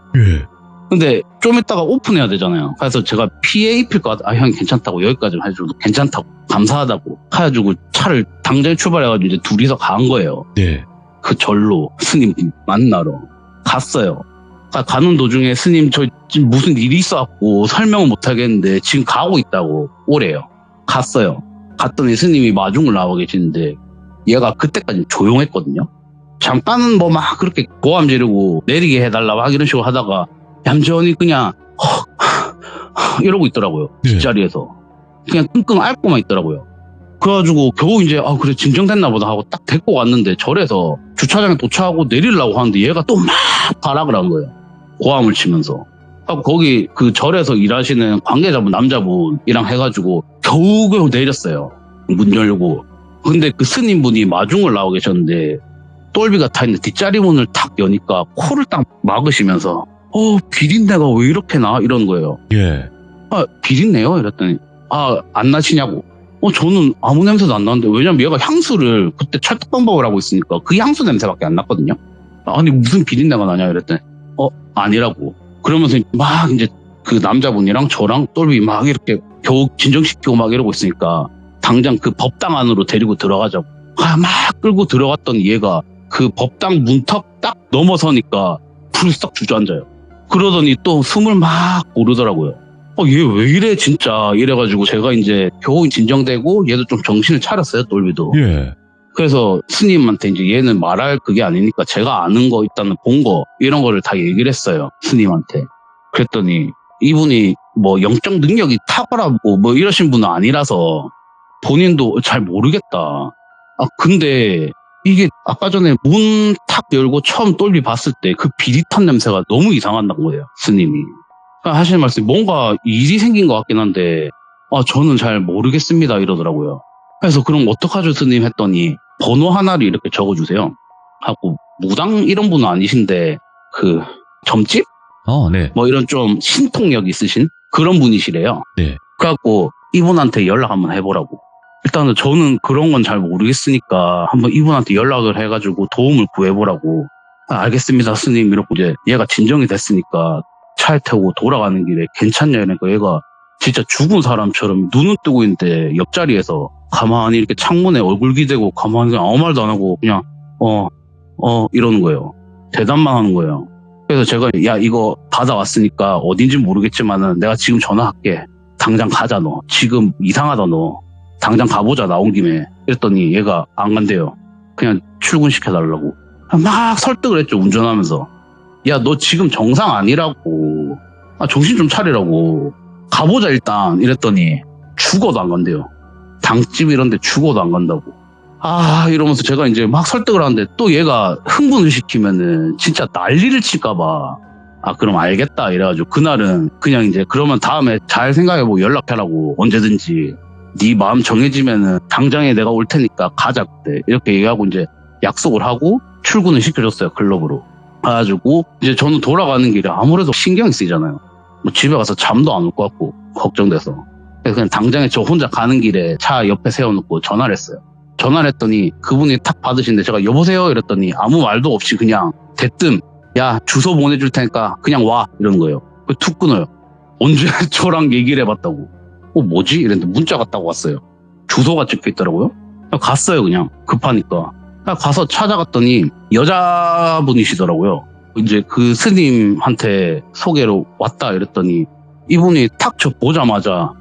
근데 좀 이따가 오픈해야 되잖아요. 그래서 제가 피해 입힐 것 같아. 형이 괜찮다고 여기까지만 해주고 괜찮다고 감사하다고 해가지고 차를 당장에 출발해가지고 이제 둘이서 간 거예요. 네. 그 절로 스님 만나러 갔어요. 가는 도중에 스님 저 지금 무슨 일이 있어갖고 설명은 못하겠는데 지금 가고 있다고 오래요. 갔어요. 갔더니 스님이 마중을 나와 계시는데 얘가 그때까지 조용했거든요. 잠깐은 뭐 막 그렇게 고함 지르고 내리게 해달라고 막 이런 식으로 하다가 얌전히 그냥 이러고 있더라고요. 뒷자리에서. 그냥 끙끙 앓고만 있더라고요. 그래가지고 겨우 이제 그래 진정됐나 보다 하고 딱 데리고 왔는데 절에서 주차장에 도착하고 내리려고 하는데 얘가 또 막 발악을 한 거예요. 고함을 치면서. 거기 그 절에서 일하시는 관계자분 남자분이랑 해가지고 겨우겨우 내렸어요. 문 열고. 근데 그 스님분이 마중을 나와 계셨는데 똘비가 타 있는 뒷자리 문을 탁 여니까 코를 딱 막으시면서 비린내가 왜 이렇게 나? 이러는 거예요. 예. 비린내요? 이랬더니 안 나시냐고. 저는 아무 냄새도 안 나는데 왜냐면 얘가 향수를 그때 찰떡방법을 하고 있으니까 그 향수 냄새밖에 안 났거든요. 아니 무슨 비린내가 나냐 이랬더니 아니라고. 그러면서 막 이제 그 남자분이랑 저랑 똘비 막 이렇게 겨우 진정시키고 막 이러고 있으니까 당장 그 법당 안으로 데리고 들어가자고. 막 끌고 들어갔더니 얘가 그 법당 문턱 딱 넘어서니까 불썩 주저앉아요. 그러더니 또 숨을 막 고르더라고요. 얘 왜 이래 진짜 이래가지고 제가 이제 겨우 진정되고 얘도 좀 정신을 차렸어요. 똘비도. 예. 그래서 스님한테 이제 얘는 말할 그게 아니니까 제가 아는 거 일단은 본 거 이런 거를 다 얘기를 했어요. 스님한테. 그랬더니 이분이 뭐 영적 능력이 탁월하고 뭐 이러신 분은 아니라서 본인도 잘 모르겠다. 근데 이게 아까 전에 문 탁 열고 처음 똘비 봤을 때 그 비릿한 냄새가 너무 이상하다는 거예요, 스님이. 그러니까 하시는 말씀이 뭔가 일이 생긴 것 같긴 한데, 저는 잘 모르겠습니다, 이러더라고요. 그래서 그럼 어떡하죠, 스님 했더니, 번호 하나를 이렇게 적어주세요. 하고, 무당 이런 분은 아니신데, 점집? 네. 뭐 이런 좀 신통력 있으신 그런 분이시래요. 네. 그래갖고, 이분한테 연락 한번 해보라고. 일단은 저는 그런 건 잘 모르겠으니까 한번 이분한테 연락을 해가지고 도움을 구해보라고. 알겠습니다, 스님. 이러고 이제 얘가 진정이 됐으니까 차에 태우고 돌아가는 길에 괜찮냐 이러니까 얘가 진짜 죽은 사람처럼 눈은 뜨고 있는데 옆자리에서 가만히 이렇게 창문에 얼굴 기대고 가만히 그냥 아무 말도 안 하고 그냥 이러는 거예요. 대답만 하는 거예요. 그래서 제가 야 이거 받아왔으니까 어딘지 모르겠지만은 내가 지금 전화할게. 당장 가자 너. 지금 이상하다 너. 당장 가보자 나온 김에. 이랬더니 얘가 안 간대요. 그냥 출근시켜달라고. 막 설득을 했죠, 운전하면서. 야 너 지금 정상 아니라고. 정신 좀 차리라고. 가보자 일단. 이랬더니 죽어도 안 간대요. 당집 이런 데 죽어도 안 간다고. 이러면서 제가 이제 막 설득을 하는데 또 얘가 흥분을 시키면은 진짜 난리를 칠까봐. 그럼 알겠다 이래가지고 그날은 그냥 이제 그러면 다음에 잘 생각해보고 연락해라고. 언제든지 네 마음 정해지면은 당장에 내가 올 테니까 가자 그때. 이렇게 얘기하고 이제 약속을 하고 출근을 시켜줬어요, 클럽으로. 그래가지고 이제 저는 돌아가는 길에 아무래도 신경이 쓰이잖아요. 뭐 집에 가서 잠도 안 올 것 같고 걱정돼서. 그래서 그냥 당장에 저 혼자 가는 길에 차 옆에 세워놓고 전화를 했어요. 전화를 했더니 그분이 탁 받으시는데 제가 여보세요 이랬더니 아무 말도 없이 그냥 대뜸 야 주소 보내줄 테니까 그냥 와 이러는 거예요. 툭 끊어요. 언제 저랑 얘기를 해봤다고. 뭐지? 이랬는데 문자가 딱 왔어요. 주소가 찍혀있더라고요. 갔어요 그냥 급하니까. 가서 찾아갔더니 여자분이시더라고요. 이제 그 스님한테 소개로 왔다 이랬더니 이분이 탁 저 보자마자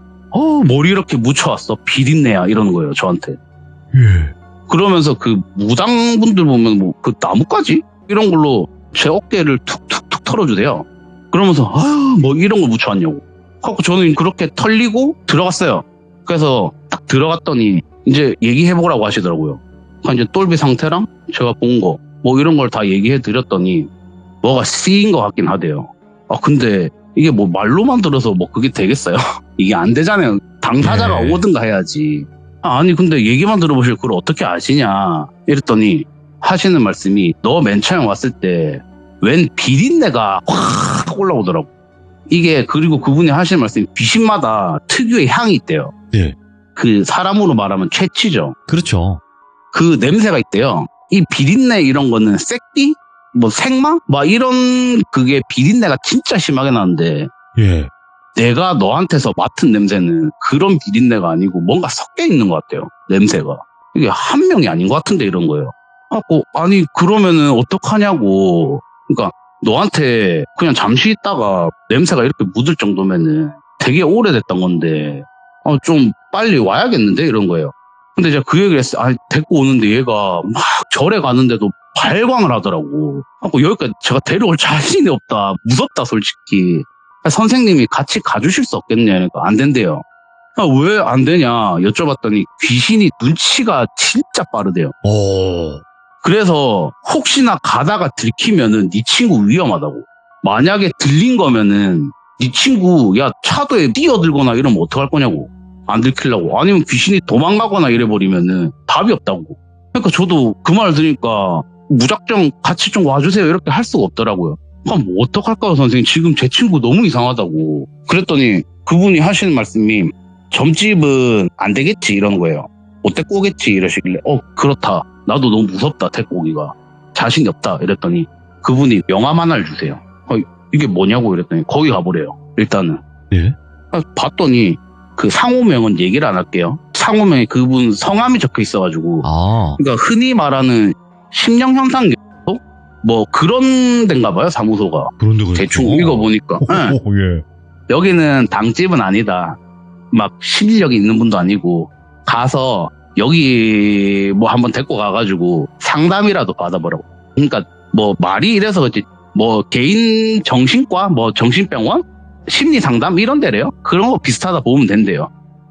머리 이렇게 묻혀왔어. 비린내야 이러는 거예요 저한테. 예. 그러면서 그 무당분들 보면 뭐 그 나뭇가지? 이런 걸로 제 어깨를 툭툭툭 털어주세요. 그러면서 뭐 이런 걸 묻혀왔냐고. 그래서 저는 그렇게 털리고 들어갔어요. 그래서 딱 들어갔더니 이제 얘기해보라고 하시더라고요. 그러니까 이제 똘비 상태랑 제가 본 거 뭐 이런 걸 다 얘기해드렸더니 뭐가 쓰인 것 같긴 하대요. 근데 이게 뭐 말로만 들어서 뭐 그게 되겠어요? 이게 안 되잖아요. 당사자가 네. 오든가 해야지. 아니 근데 얘기만 들어보실 그걸 어떻게 아시냐 이랬더니 하시는 말씀이 너 맨 처음 왔을 때 웬 비린내가 확 올라오더라고. 이게 그리고 그분이 하시는 말씀이 귀신마다 특유의 향이 있대요. 네. 그 사람으로 말하면 채취죠. 그렇죠. 그 냄새가 있대요. 이 비린내 이런 거는 새끼? 뭐 생마? 막 이런 그게 비린내가 진짜 심하게 나는데 예. 내가 너한테서 맡은 냄새는 그런 비린내가 아니고 뭔가 섞여 있는 것 같아요. 냄새가. 이게 한 명이 아닌 것 같은데 이런 거예요. 아니 그러면은 어떡하냐고. 그러니까 너한테 그냥 잠시 있다가 냄새가 이렇게 묻을 정도면은 되게 오래됐던 건데 좀 빨리 와야겠는데 이런 거예요. 근데 제가 그 얘기를 했어요. 데리고 오는데 얘가 막 절에 가는데도 발광을 하더라고. 여기까지 제가 데려올 자신이 없다. 무섭다 솔직히. 선생님이 같이 가주실 수 없겠냐. 그러니까 안 된대요. 왜 안 되냐 여쭤봤더니 귀신이 눈치가 진짜 빠르대요. 그래서 혹시나 가다가 들키면은 네 친구 위험하다고. 만약에 들린 거면은 네 친구 야 차도에 뛰어들거나 이러면 어떡할 거냐고. 안 들키려고. 아니면 귀신이 도망가거나 이래버리면은 답이 없다고. 그러니까 저도 그 말 들으니까 무작정 같이 좀 와주세요 이렇게 할 수가 없더라고요. 그럼 뭐 어떡할까요 선생님. 지금 제 친구 너무 이상하다고. 그랬더니 그분이 하시는 말씀이 점집은 안 되겠지 이러는 거예요. 못 데리고 오겠지 이러시길래 그렇다. 나도 너무 무섭다 데리고 오기가. 자신이 없다 이랬더니 그분이 명함 하나를 주세요. 이게 뭐냐고 이랬더니 거기 가보래요. 일단은. 예. 봤더니 그 상호명은 얘기를 안 할게요. 상호명에 그분 성함이 적혀 있어가지고. 그러니까 흔히 말하는 심령현상 뭐 그런 데인가 봐요 사무소가. 그런데 대충 읽어보니까. 네. 예. 여기는 당집은 아니다. 막 실력이 있는 분도 아니고 가서 여기 뭐 한번 데리고 가가지고 상담이라도 받아보라고. 그러니까 뭐 말이 이래서 그렇지 뭐 개인 정신과 뭐 정신병원 심리 상담 이런 데래요. 그런 거 비슷하다 보면 된대요.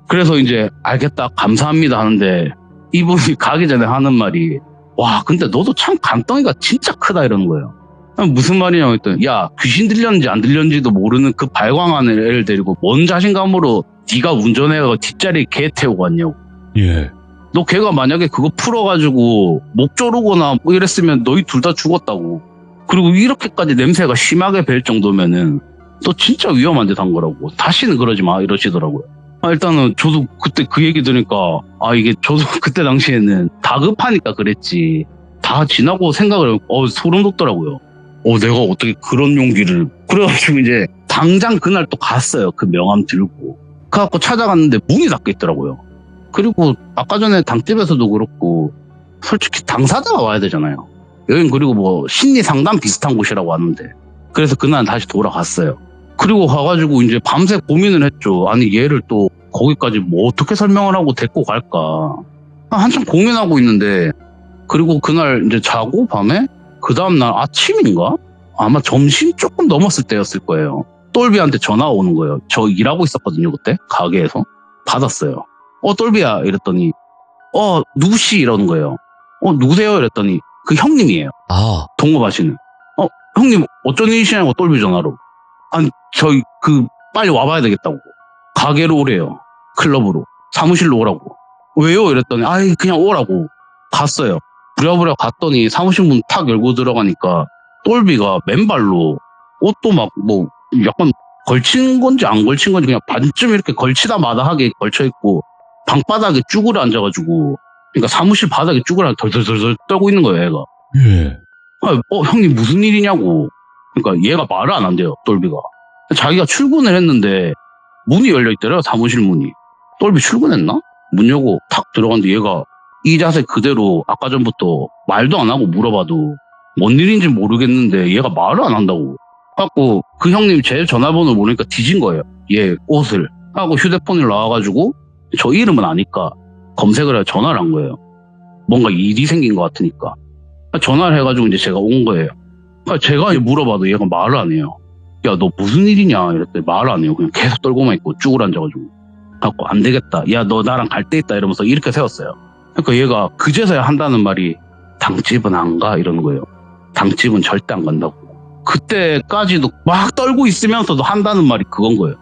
그래서 이제 알겠다 감사합니다 하는데 이분이 가기 전에 하는 말이 와, 근데 너도 참 간덩이가 진짜 크다 이러는 거예요. 무슨 말이냐고 했더니 야, 귀신 들렸는지 안 들렸는지도 모르는 그 발광하는 애를 데리고 뭔 자신감으로 네가 운전해서 뒷자리에 개 태우고 왔냐고. 예. 너 걔가 만약에 그거 풀어가지고 목 조르거나 뭐 이랬으면 너희 둘 다 죽었다고. 그리고 이렇게까지 냄새가 심하게 벨 정도면은 너 진짜 위험한 데 단 거라고. 다시는 그러지 마 이러시더라고요. 일단은 저도 그때 그 얘기 들으니까 이게 저도 그때 당시에는 다급하니까 그랬지. 다 지나고 생각을 소름 돋더라고요. 내가 어떻게 그런 용기를. 그래가지고 이제 당장 그날 또 갔어요. 그 명함 들고. 그래갖고 찾아갔는데 문이 닫혀 있더라고요. 그리고 아까 전에 당집에서도 그렇고 솔직히 당사자가 와야 되잖아요. 여긴 그리고 뭐 심리 상담 비슷한 곳이라고 왔는데. 그래서 그날 다시 돌아갔어요. 그리고 가가지고 이제 밤새 고민을 했죠. 아니 얘를 또 거기까지 뭐 어떻게 설명을 하고 데리고 갈까. 한참 고민하고 있는데 그리고 그날 이제 자고 밤에 그 다음날 아침인가? 아마 점심 조금 넘었을 때였을 거예요. 똘비한테 전화가 오는 거예요. 저 일하고 있었거든요 그때 가게에서. 받았어요. 똘비야 이랬더니 누구시 이러는 거예요. 누구세요 이랬더니 그 형님이에요. 동업하시는. 형님 어쩐 일이시냐고 똘비 전화로. 아니 저희 빨리 와봐야 되겠다고. 가게로 오래요. 클럽으로. 사무실로 오라고. 왜요 이랬더니 그냥 오라고. 갔어요. 부랴부랴 갔더니 사무실 문 탁 열고 들어가니까 똘비가 맨발로 옷도 막 뭐 약간 걸친 건지 안 걸친 건지 그냥 반쯤 이렇게 걸치다 마다하게 걸쳐 있고 방바닥에 쭈그려 앉아가지고 그러니까 사무실 바닥에 쭈그려 덜덜덜덜 떨고 있는 거예요 얘가. 예. 형님 무슨 일이냐고. 그러니까 얘가 말을 안 한대요 똘비가. 자기가 출근을 했는데 문이 열려있더래요 사무실 문이. 똘비 출근했나? 문 열고 탁 들어갔는데 얘가 이 자세 그대로 아까 전부터 말도 안 하고 물어봐도 뭔 일인지 모르겠는데 얘가 말을 안 한다고. 갖고 그 형님 제 전화번호를 모르니까 뒤진 거예요. 얘 옷을. 하고 휴대폰을 나와가지고 저 이름은 아니까 검색을 해서 전화를 한 거예요. 뭔가 일이 생긴 것 같으니까. 전화를 해가지고 이제 제가 온 거예요. 제가 물어봐도 얘가 말을 안 해요. 야, 너 무슨 일이냐? 이랬더니 말을 안 해요. 그냥 계속 떨고만 있고 쭈그려 앉아가지고. 갖고 안 되겠다. 야, 너 나랑 갈 데 있다. 이러면서 이렇게 세웠어요. 그러니까 얘가 그제서야 한다는 말이 당집은 안 가? 이러는 거예요. 당집은 절대 안 간다고. 그때까지도 막 떨고 있으면서도 한다는 말이 그건 거예요.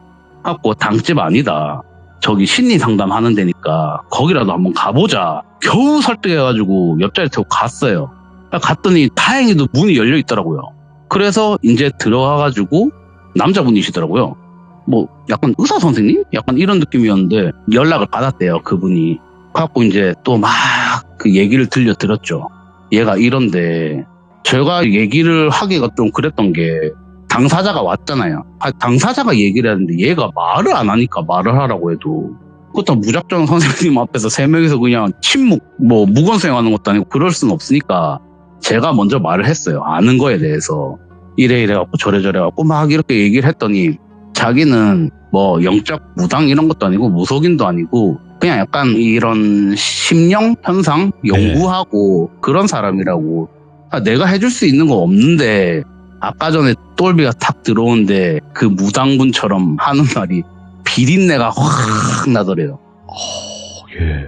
갖고 당집 아니다. 저기 심리 상담하는 데니까 거기라도 한번 가보자. 겨우 설득해가지고 옆자리 태우고 갔어요. 갔더니 다행히도 문이 열려 있더라고요. 그래서 이제 들어가가지고 남자분이시더라고요. 뭐 약간 의사 선생님? 약간 이런 느낌이었는데 연락을 받았대요 그분이. 갖고 이제 또 막 그 얘기를 들려드렸죠. 얘가 이런데 제가 얘기를 하기가 좀 그랬던 게 당사자가 왔잖아요. 당사자가 얘기를 하는데 얘가 말을 안 하니까 말을 하라고 해도 그것도 무작정 선생님 앞에서 3명이서 그냥 침묵 뭐 무건수행하는 것도 아니고 그럴 수는 없으니까 제가 먼저 말을 했어요. 아는 거에 대해서. 이래 갖고 저래 갖고 막 이렇게 얘기를 했더니 자기는 뭐 영적 무당 이런 것도 아니고 무속인도 아니고 그냥 약간 이런 심령 현상 연구하고 그런 사람이라고. 내가 해줄 수 있는 거 없는데 아까 전에 똘비가 탁 들어오는데 그 무당분처럼 하는 말이 비린내가 확 나더래요. 예.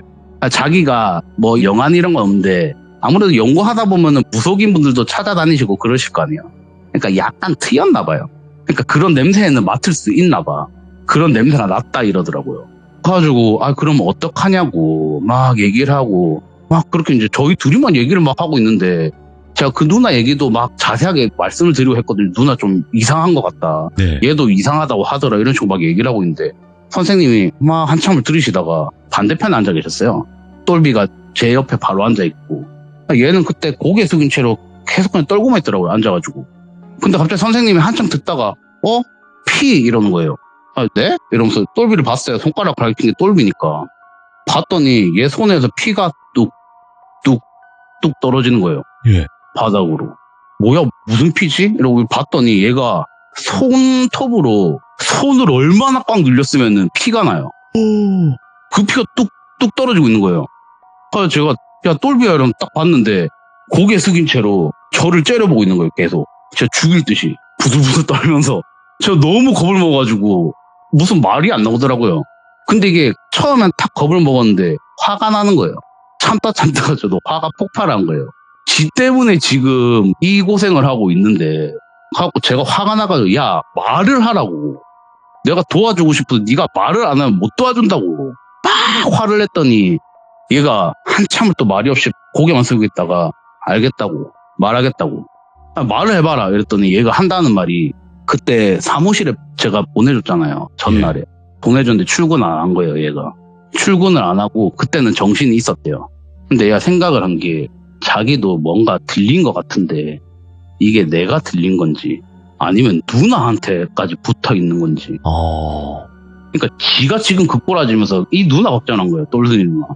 자기가 뭐 영안 이런 건 없는데 아무래도 연구하다 보면은 무속인 분들도 찾아다니시고 그러실 거 아니에요. 그러니까 약간 트였나 봐요. 그러니까 그런 냄새에는 맡을 수 있나 봐. 그런 냄새가 났다 이러더라고요. 그래가지고 그럼 어떡하냐고 막 얘기를 하고 막 그렇게 이제 저희 둘이만 얘기를 막 하고 있는데 제가 그 누나 얘기도 막 자세하게 말씀을 드리고 했거든요. 누나 좀 이상한 것 같다. 네. 얘도 이상하다고 하더라. 이런 식으로 막 얘기를 하고 있는데 선생님이 막 한참을 들으시다가 반대편에 앉아 계셨어요. 똘비가 제 옆에 바로 앉아 있고 얘는 그때 고개 숙인 채로 계속 그냥 떨고만 있더라고요. 앉아가지고. 근데 갑자기 선생님이 한참 듣다가 피 이러는 거예요. 네? 이러면서 똘비를 봤어요. 손가락 가리킨 게 똘비니까. 봤더니 얘 손에서 피가 뚝뚝뚝 떨어지는 거예요. 예. 바닥으로. 뭐야 무슨 피지? 이러고 봤더니 얘가 손톱으로 손을 얼마나 꽉 눌렸으면 피가 나요. 그 피가 뚝뚝 떨어지고 있는 거예요. 그래서 제가 야 똘비야 이러면 딱 봤는데 고개 숙인 채로 저를 째려보고 있는 거예요. 계속. 제가 죽일 듯이 부들부들 떨면서 제가 너무 겁을 먹어가지고 무슨 말이 안 나오더라고요. 근데 이게 처음엔 탁 겁을 먹었는데 화가 나는 거예요. 참다 저도 화가 폭발한 거예요. 지 때문에 지금 이 고생을 하고 있는데 하고 제가 화가 나가지고 야 말을 하라고. 내가 도와주고 싶어도 네가 말을 안 하면 못 도와준다고. 막 화를 냈더니 얘가 한참을 또 말이 없이 고개만 숙이고 있다가 알겠다고 말하겠다고 말을 해봐라 이랬더니 얘가 한다는 말이 그때 사무실에 제가 보내줬잖아요. 전날에 보내줬는데 출근 안 한 거예요. 얘가 출근을 안 하고 그때는 정신이 있었대요. 근데 얘가 생각을 한 게 자기도 뭔가 들린 것 같은데 이게 내가 들린 건지 아니면 누나한테까지 붙어 있는 건지. 그러니까 지가 지금 급골아지면서 이 누나 걱정한 거예요. 똘순이 누나.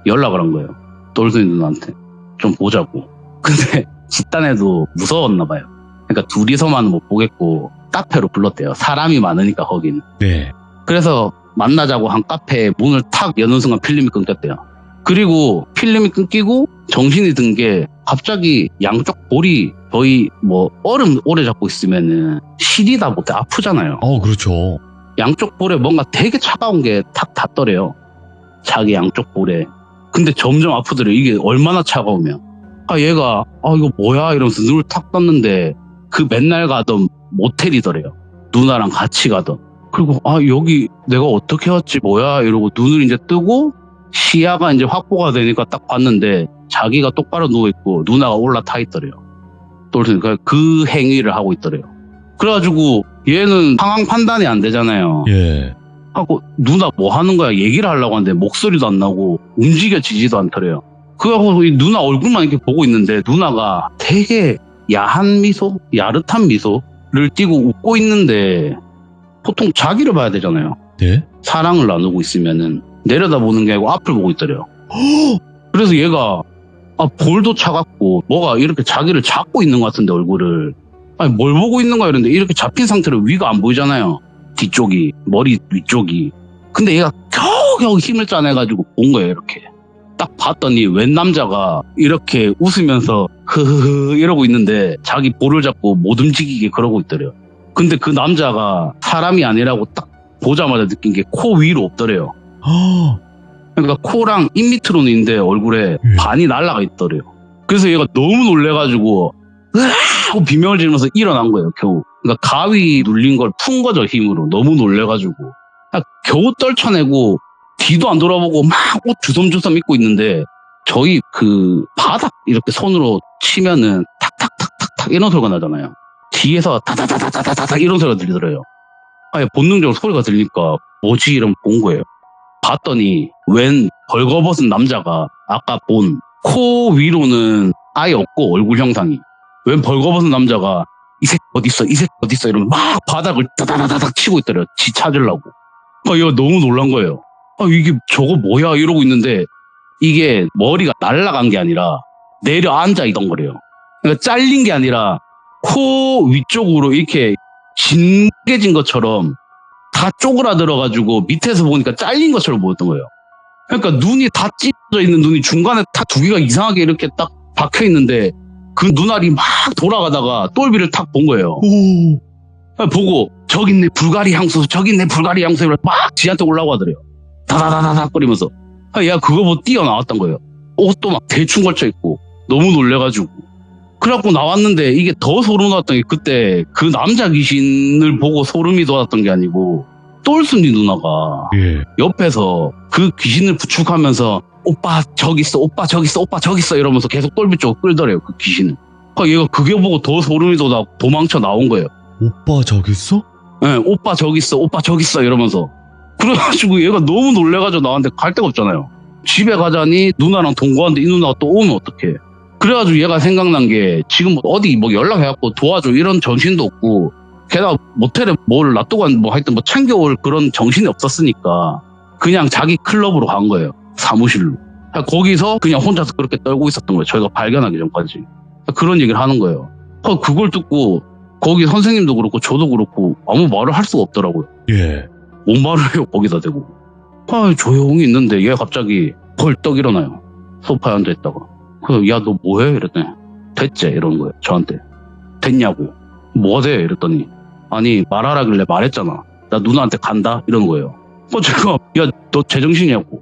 연락을 한 거예요. 똘순이 누나한테. 좀 보자고. 근데 집단에도 무서웠나 봐요. 그러니까 둘이서만 못 보겠고 카페로 불렀대요. 사람이 많으니까 거긴. 네. 그래서 만나자고 한 카페에 문을 탁 여는 순간 필름이 끊겼대요. 그리고 필름이 끊기고 정신이 든 게 갑자기 양쪽 볼이 거의 뭐 얼음 오래 잡고 있으면은 시리다 못해 아프잖아요. 그렇죠. 양쪽 볼에 뭔가 되게 차가운 게 탁 닿더래요. 자기 양쪽 볼에. 근데 점점 아프더래요. 이게 얼마나 차가우면. 얘가 이거 뭐야 이러면서 눈을 탁 떴는데 그 맨날 가던 모텔이더래요. 누나랑 같이 가던. 그리고 여기 내가 어떻게 왔지 뭐야 이러고 눈을 이제 뜨고 시야가 이제 확보가 되니까 딱 봤는데 자기가 똑바로 누워있고 누나가 올라타 있더래요. 그러니까 그 행위를 하고 있더래요. 그래가지고 얘는 상황 판단이 안 되잖아요. 예. 하고 누나 뭐 하는 거야 얘기를 하려고 하는데 목소리도 안 나고 움직여지지도 않더래요. 그래갖고 이 누나 얼굴만 이렇게 보고 있는데 누나가 되게 야한 미소, 야릇한 미소를 띠고 웃고 있는데 보통 자기를 봐야 되잖아요. 네? 사랑을 나누고 있으면은 내려다보는 게 아니고 앞을 보고 있더래요. 그래서 얘가 볼도 차갑고 뭐가 이렇게 자기를 잡고 있는 것 같은데 얼굴을 뭘 보고 있는 거야 이랬는데 이렇게 잡힌 상태로 위가 안 보이잖아요. 뒤쪽이 머리 위쪽이. 근데 얘가 겨우겨우 힘을 짜내가지고 본 거예요. 이렇게 딱 봤더니 웬 남자가 이렇게 웃으면서 흐흐흐 이러고 있는데 자기 볼을 잡고 못 움직이게 그러고 있더래요. 근데 그 남자가 사람이 아니라고 딱 보자마자 느낀 게 코 위로 없더래요. 그러니까 코랑 입 밑으로는 있는데 얼굴에 반이 날아가 있더래요. 그래서 얘가 너무 놀래가지고 하고 비명을 지르면서 일어난 거예요. 겨우. 그러니까 가위 눌린 걸 푼 거죠. 힘으로. 너무 놀래가지고 겨우 떨쳐내고 뒤도 안 돌아보고 막 옷 주섬주섬 입고 있는데 저희 그 바닥 이렇게 손으로 치면은 탁탁탁탁탁 이런 소리가 나잖아요. 뒤에서 다다다다다다닥 이런 소리가 들리더래요. 본능적으로 소리가 들리니까 뭐지 이러면 본 거예요. 봤더니 웬 벌거벗은 남자가 아까 본 코 위로는 아예 없고 얼굴 형상이 웬 벌거벗은 남자가 이 새끼 어딨어 이 새끼 어딨어 이러면 막 바닥을 다다다닥 치고 있더래요. 지 찾으려고. 얘가 너무 놀란 거예요. 이게 저거 뭐야 이러고 있는데 이게 머리가 날아간 게 아니라 내려앉아 있던 거래요. 그러니까 잘린 게 아니라 코 위쪽으로 이렇게 징개진 것처럼 다 쪼그라들어가지고 밑에서 보니까 잘린 것처럼 보였던 거예요. 그러니까 눈이 다 찢어져 있는 눈이 중간에 탁 두 개가 이상하게 이렇게 딱 박혀 있는데 그 눈알이 막 돌아가다가 똘비를 탁 본 거예요. 보고 저기 있네 불가리 향수 저기 있네 불가리 향수 막 지한테 올라오고 하더래요. 다다다다닥 거리면서 얘가 그거 보고 뛰어나왔던 거예요. 옷도 막 대충 걸쳐 있고 너무 놀래가지고 그래갖고 나왔는데 이게 더 소름 돋았던 게 그때 그 남자 귀신을 보고 소름이 돋았던 게 아니고 똘순이 누나가 옆에서 그 귀신을 부축하면서 오빠 저기 있어 오빠 저기 있어 오빠 저기 있어 이러면서 계속 똘비 쪽으로 끌더래요. 그 귀신을. 얘가 그게 보고 더 소름이 돋아 도망쳐 나온 거예요. 오빠 저기 있어? 네, 오빠 저기 있어 오빠 저기 있어 이러면서. 그래가지고 얘가 너무 놀래가지고 나한테 갈 데가 없잖아요. 집에 가자니 누나랑 동거하는데 이 누나가 또 오면 어떡해. 그래가지고 얘가 생각난 게 지금 어디 뭐 연락해갖고 도와줘 이런 정신도 없고 게다가 모텔에 뭘 놔두고 뭐 하여튼 뭐 챙겨올 그런 정신이 없었으니까 그냥 자기 클럽으로 간 거예요. 사무실로. 거기서 그냥 혼자서 그렇게 떨고 있었던 거예요. 저희가 발견하기 전까지. 그런 얘기를 하는 거예요. 그걸 듣고 거기 선생님도 그렇고 저도 그렇고 아무 말을 할 수가 없더라고요. 뭔 말을 해요 거기다 대고. 조용히 있는데 얘가 갑자기 벌떡 일어나요. 소파에 앉아있다가. 야 너 뭐해? 이랬더니 됐지? 이러는 거예요. 저한테. 됐냐고. 뭐가 돼? 이랬더니 아니 말하라길래 말했잖아. 나 누나한테 간다? 이러는 거예요. 제가 야 너 제정신이냐고.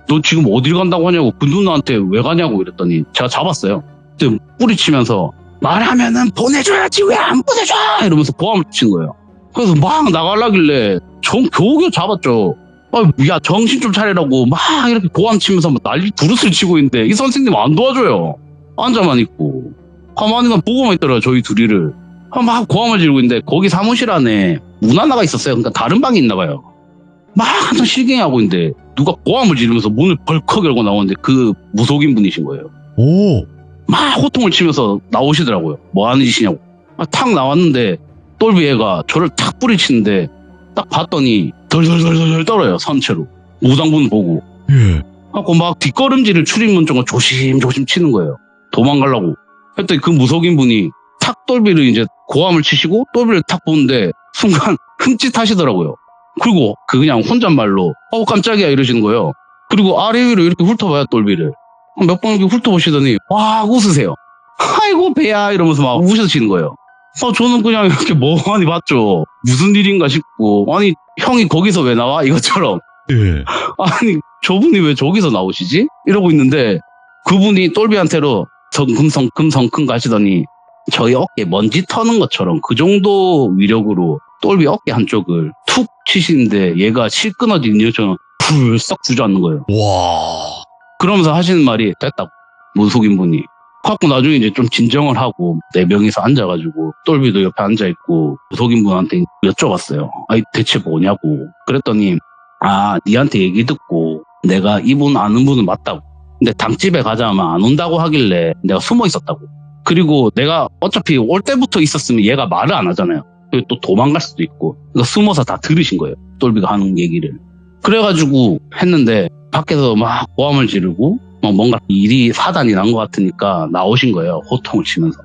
너 지금 어딜 간다고 하냐고, 그 누나한테 왜 가냐고 이랬더니 제가 잡았어요. 그때 뿌리치면서 말하면은 보내줘야지 왜 안 보내줘 이러면서 고함을 치는 거예요. 그래서 막 나가려길래 겨우겨우 잡았죠. 야 정신 좀 차리라고 막 이렇게 고함 치면서 막 난리 부르스를 치고 있는데 이 선생님 안 도와줘요. 앉아만 있고 가만히만 보고만 있더라고요. 저희 둘이를 막 고함을 지르고 있는데 거기 사무실 안에 문 하나가 있었어요. 그러니까 다른 방이 있나 봐요. 막 한참 실갱이하고 있는데 누가 고함을 지르면서 문을 벌컥 열고 나오는데 그 무속인 분이신 거예요. 오. 막 호통을 치면서 나오시더라고요. 뭐 하는 짓이냐고. 탁 나왔는데 똘비 애가 저를 탁 뿌리치는데 딱 봤더니 덜덜덜덜 떨어요. 선체로. 무당분 보고. 예. 하고 막 뒷걸음질을 출입문 쪽으로 조심조심 치는 거예요. 도망가려고. 했더니 그 무속인 분이 탁 똘비를 이제 고함을 치시고 똘비를 탁 보는데 순간 흠칫하시더라고요. 그리고 그냥 혼잣말로 깜짝이야 이러시는 거예요. 그리고 아래 위로 이렇게 훑어봐요. 똘비를. 몇 번 이렇게 훑어보시더니 와 웃으세요. 아이고 배야 이러면서 막 우시시는 거예요. 저는 그냥 이렇게 멍하니 봤죠. 무슨 일인가 싶고 아니 형이 거기서 왜 나와? 이것처럼. 예. 아니 저분이 왜 저기서 나오시지? 이러고 있는데 그분이 똘비한테로 성큼성큼 가시더니 저희 어깨에 먼지 터는 것처럼 그 정도 위력으로 똘비 어깨 한쪽을 툭 치시는데 얘가 실 끊어진 인형처럼 불썩 주저앉는 거예요. 와. 그러면서 하시는 말이 됐다고. 무속인 분이. 갖고 나중에 이제 좀 진정을 하고 네 명이서 앉아가지고 똘비도 옆에 앉아있고 무속인 분한테 여쭤봤어요. 아니 대체 뭐냐고. 그랬더니 니한테 얘기 듣고 내가 이분 아는 분은 맞다고. 근데 당집에 가자면 안 온다고 하길래 내가 숨어 있었다고. 그리고 내가 어차피 올 때부터 있었으면 얘가 말을 안 하잖아요. 그리고 또 도망갈 수도 있고. 그러니까 숨어서 다 들으신 거예요. 똘비가 하는 얘기를. 그래가지고 했는데 밖에서 막 고함을 지르고 뭔가 일이 사단이 난 것 같으니까 나오신 거예요. 호통을 치면서.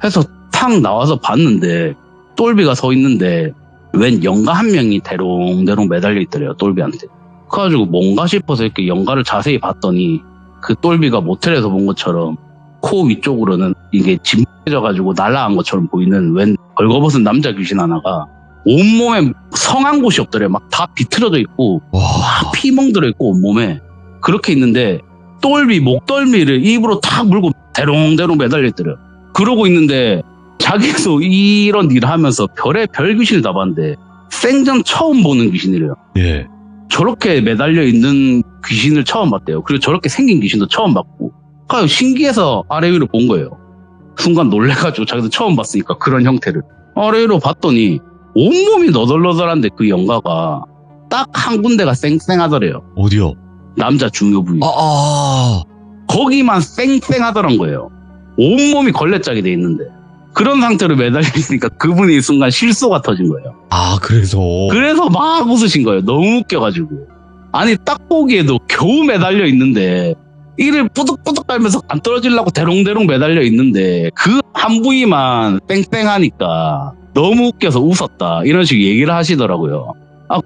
해서 탁 나와서 봤는데 똘비가 서 있는데 웬 영가 한 명이 대롱대롱 매달려 있더래요. 똘비한테. 그래가지고 뭔가 싶어서 이렇게 영가를 자세히 봤더니 그 똘비가 모텔에서 본 것처럼 코 위쪽으로는 이게 짓해져가지고 날아간 것처럼 보이는 웬 벌거벗은 남자 귀신 하나가 온몸에 성한 곳이 없더래요. 막 다 비틀어져 있고 막 피멍 들어있고 온몸에 그렇게 있는데 똘비 목덜미를 입으로 탁 물고 대롱대롱 매달려 있더래요. 그러고 있는데 자기도 이런 일을 하면서 별의 별 귀신을 다 봤는데 생전 처음 보는 귀신이래요. 예. 저렇게 매달려 있는 귀신을 처음 봤대요. 그리고 저렇게 생긴 귀신도 처음 봤고 신기해서 아래 위로 본 거예요. 순간 놀래가지고 자기도 처음 봤으니까 그런 형태를. 아래 위로 봤더니 온몸이 너덜너덜한데 그 영가가 딱 한 군데가 쌩쌩하더래요. 어디요? 남자 중요 부위. 아. 거기만 쌩쌩하더란 거예요. 온몸이 걸레짝이 돼 있는데. 그런 상태로 매달려 있으니까 그분이 순간 실소가 터진 거예요. 그래서 막 웃으신 거예요. 너무 웃겨가지고. 아니 딱 보기에도 겨우 매달려 있는데 이를 뿌득뿌득 깔면서 안 떨어지려고 대롱대롱 매달려 있는데 그 한 부위만 뺑뺑하니까 너무 웃겨서 웃었다 이런 식으로 얘기를 하시더라고요.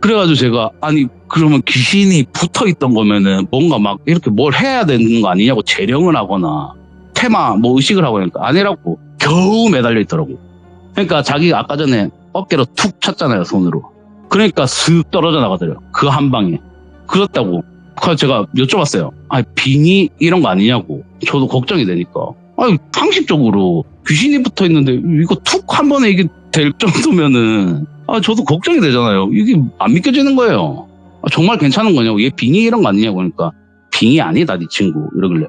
그래가지고 제가 아니 그러면 귀신이 붙어있던 거면은 뭔가 막 이렇게 뭘 해야 되는 거 아니냐고 재령을 하거나 테마 뭐 의식을 하고 하니까 아니라고 겨우 매달려 있더라고. 그러니까 자기가 아까 전에 어깨로 툭 쳤잖아요 손으로. 그러니까 슥 떨어져 나가더래요. 그 한 방에. 그렇다고. 그래서 제가 여쭤봤어요. 빙의 이런 거 아니냐고. 저도 걱정이 되니까. 상식적으로 귀신이 붙어 있는데 이거 툭 한 번에 이게 될 정도면은 저도 걱정이 되잖아요. 이게 안 믿겨지는 거예요. 정말 괜찮은 거냐고. 얘 빙의 이런 거 아니냐고. 그러니까 빙의 아니다 네 친구 이러길래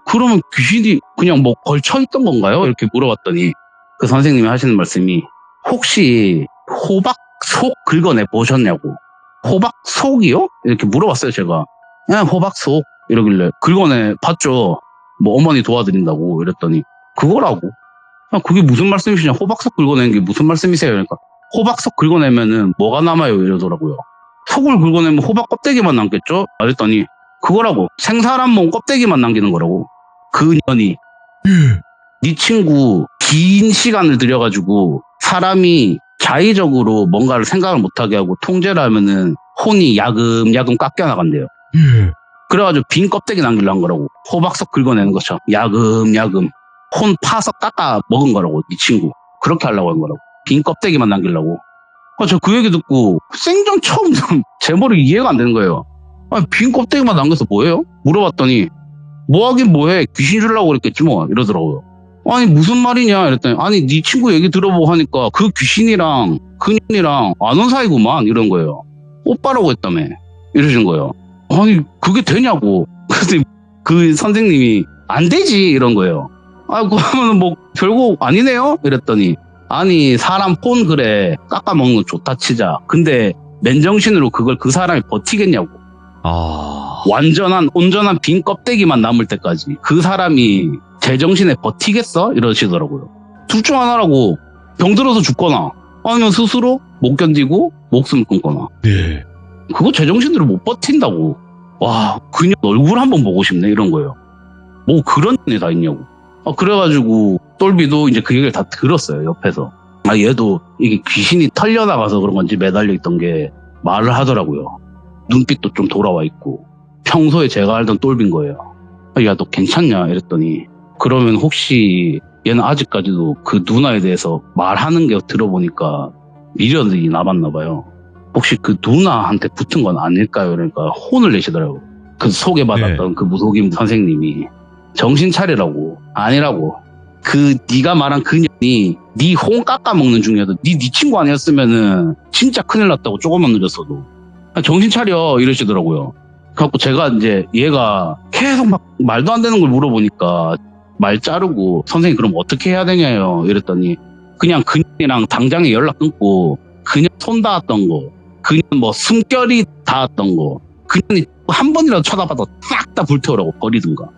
그러면 귀신이 그냥 뭐 걸쳐있던 건가요? 이렇게 물어봤더니 그 선생님이 하시는 말씀이 혹시 호박 속 긁어내 보셨냐고. 호박 속이요? 이렇게 물어봤어요 제가. 그냥 호박 속 이러길래 긁어내 봤죠. 뭐 어머니 도와드린다고 이랬더니 그거라고. 그게 무슨 말씀이시냐. 호박 속 긁어내는 게 무슨 말씀이세요? 그러니까 호박 속 긁어내면은 뭐가 남아요? 이러더라고요. 속을 긁어내면 호박 껍데기만 남겠죠? 말했더니 그거라고. 생사람 몸 껍데기만 남기는 거라고. 그 년이. 네 친구 긴 시간을 들여가지고 사람이 자의적으로 뭔가를 생각을 못하게 하고 통제를 하면은 혼이 야금야금 깎여나간대요. 그래가지고 빈 껍데기 남기려고 한 거라고. 호박 속 긁어내는 것처럼 야금야금 혼 파서 깎아 먹은 거라고. 네 친구 그렇게 하려고 한 거라고. 빈 껍데기만 남기려고. 저 그 얘기 듣고 생전 처음 제 머리 이해가 안 되는 거예요. 아니, 빈 껍데기만 남겨서 뭐해요? 물어봤더니 뭐하긴 뭐해, 귀신 주려고 그랬겠지 뭐, 이러더라고요. 아니 무슨 말이냐 이랬더니, 아니 네 친구 얘기 들어보고 하니까 그 귀신이랑 그년이랑 아는 사이구만, 이런 거예요. 오빠라고 했다며, 이러신 거예요. 아니 그게 되냐고. 그래서 그 선생님이 안 되지, 이런 거예요. 아 그러면 뭐 결국 아니네요, 이랬더니, 아니 사람 폰 그래 깎아먹는 거 좋다 치자, 근데 맨정신으로 그걸 그 사람이 버티겠냐고. 온전한 빈 껍데기만 남을 때까지 그 사람이 제정신에 버티겠어? 이러시더라고요. 둘 중 하나라고. 병들어서 죽거나 아니면 스스로 못 견디고 목숨 끊거나. 네. 그거 제정신으로 못 버틴다고. 와, 그냥 얼굴 한번 보고 싶네, 이런 거예요. 뭐 그런 애 다 있냐고. 그래가지고 똘비도 이제 그 얘기를 다 들었어요, 옆에서. 얘도 이게 귀신이 털려나가서 그런 건지 매달려 있던 게 말을 하더라고요. 눈빛도 좀 돌아와 있고. 평소에 제가 알던 똘비인 거예요. 야, 너 괜찮냐? 이랬더니, 그러면 혹시 얘는 아직까지도 그 누나에 대해서 말하는 게 들어보니까 미련이 남았나 봐요. 혹시 그 누나한테 붙은 건 아닐까요? 그러니까 혼을 내시더라고요. 그 소개받았던 그 무속인 선생님이. 정신 차리라고. 아니라고. 그 네가 말한 그년이 네 혼 깎아먹는 중이어도 네 친구 아니었으면은 진짜 큰일 났다고, 조금만 늦었어도. 정신 차려, 이러시더라고요. 그래갖고 제가 이제 얘가 계속 막 말도 안 되는 걸 물어보니까 말 자르고, 선생님 그럼 어떻게 해야 되냐요? 이랬더니 그냥 그년이랑 당장에 연락 끊고, 그년 손 닿았던 거, 그년 뭐 숨결이 닿았던 거, 그년이 한 번이라도 쳐다봐도 싹 다 불태우라고 버리든가.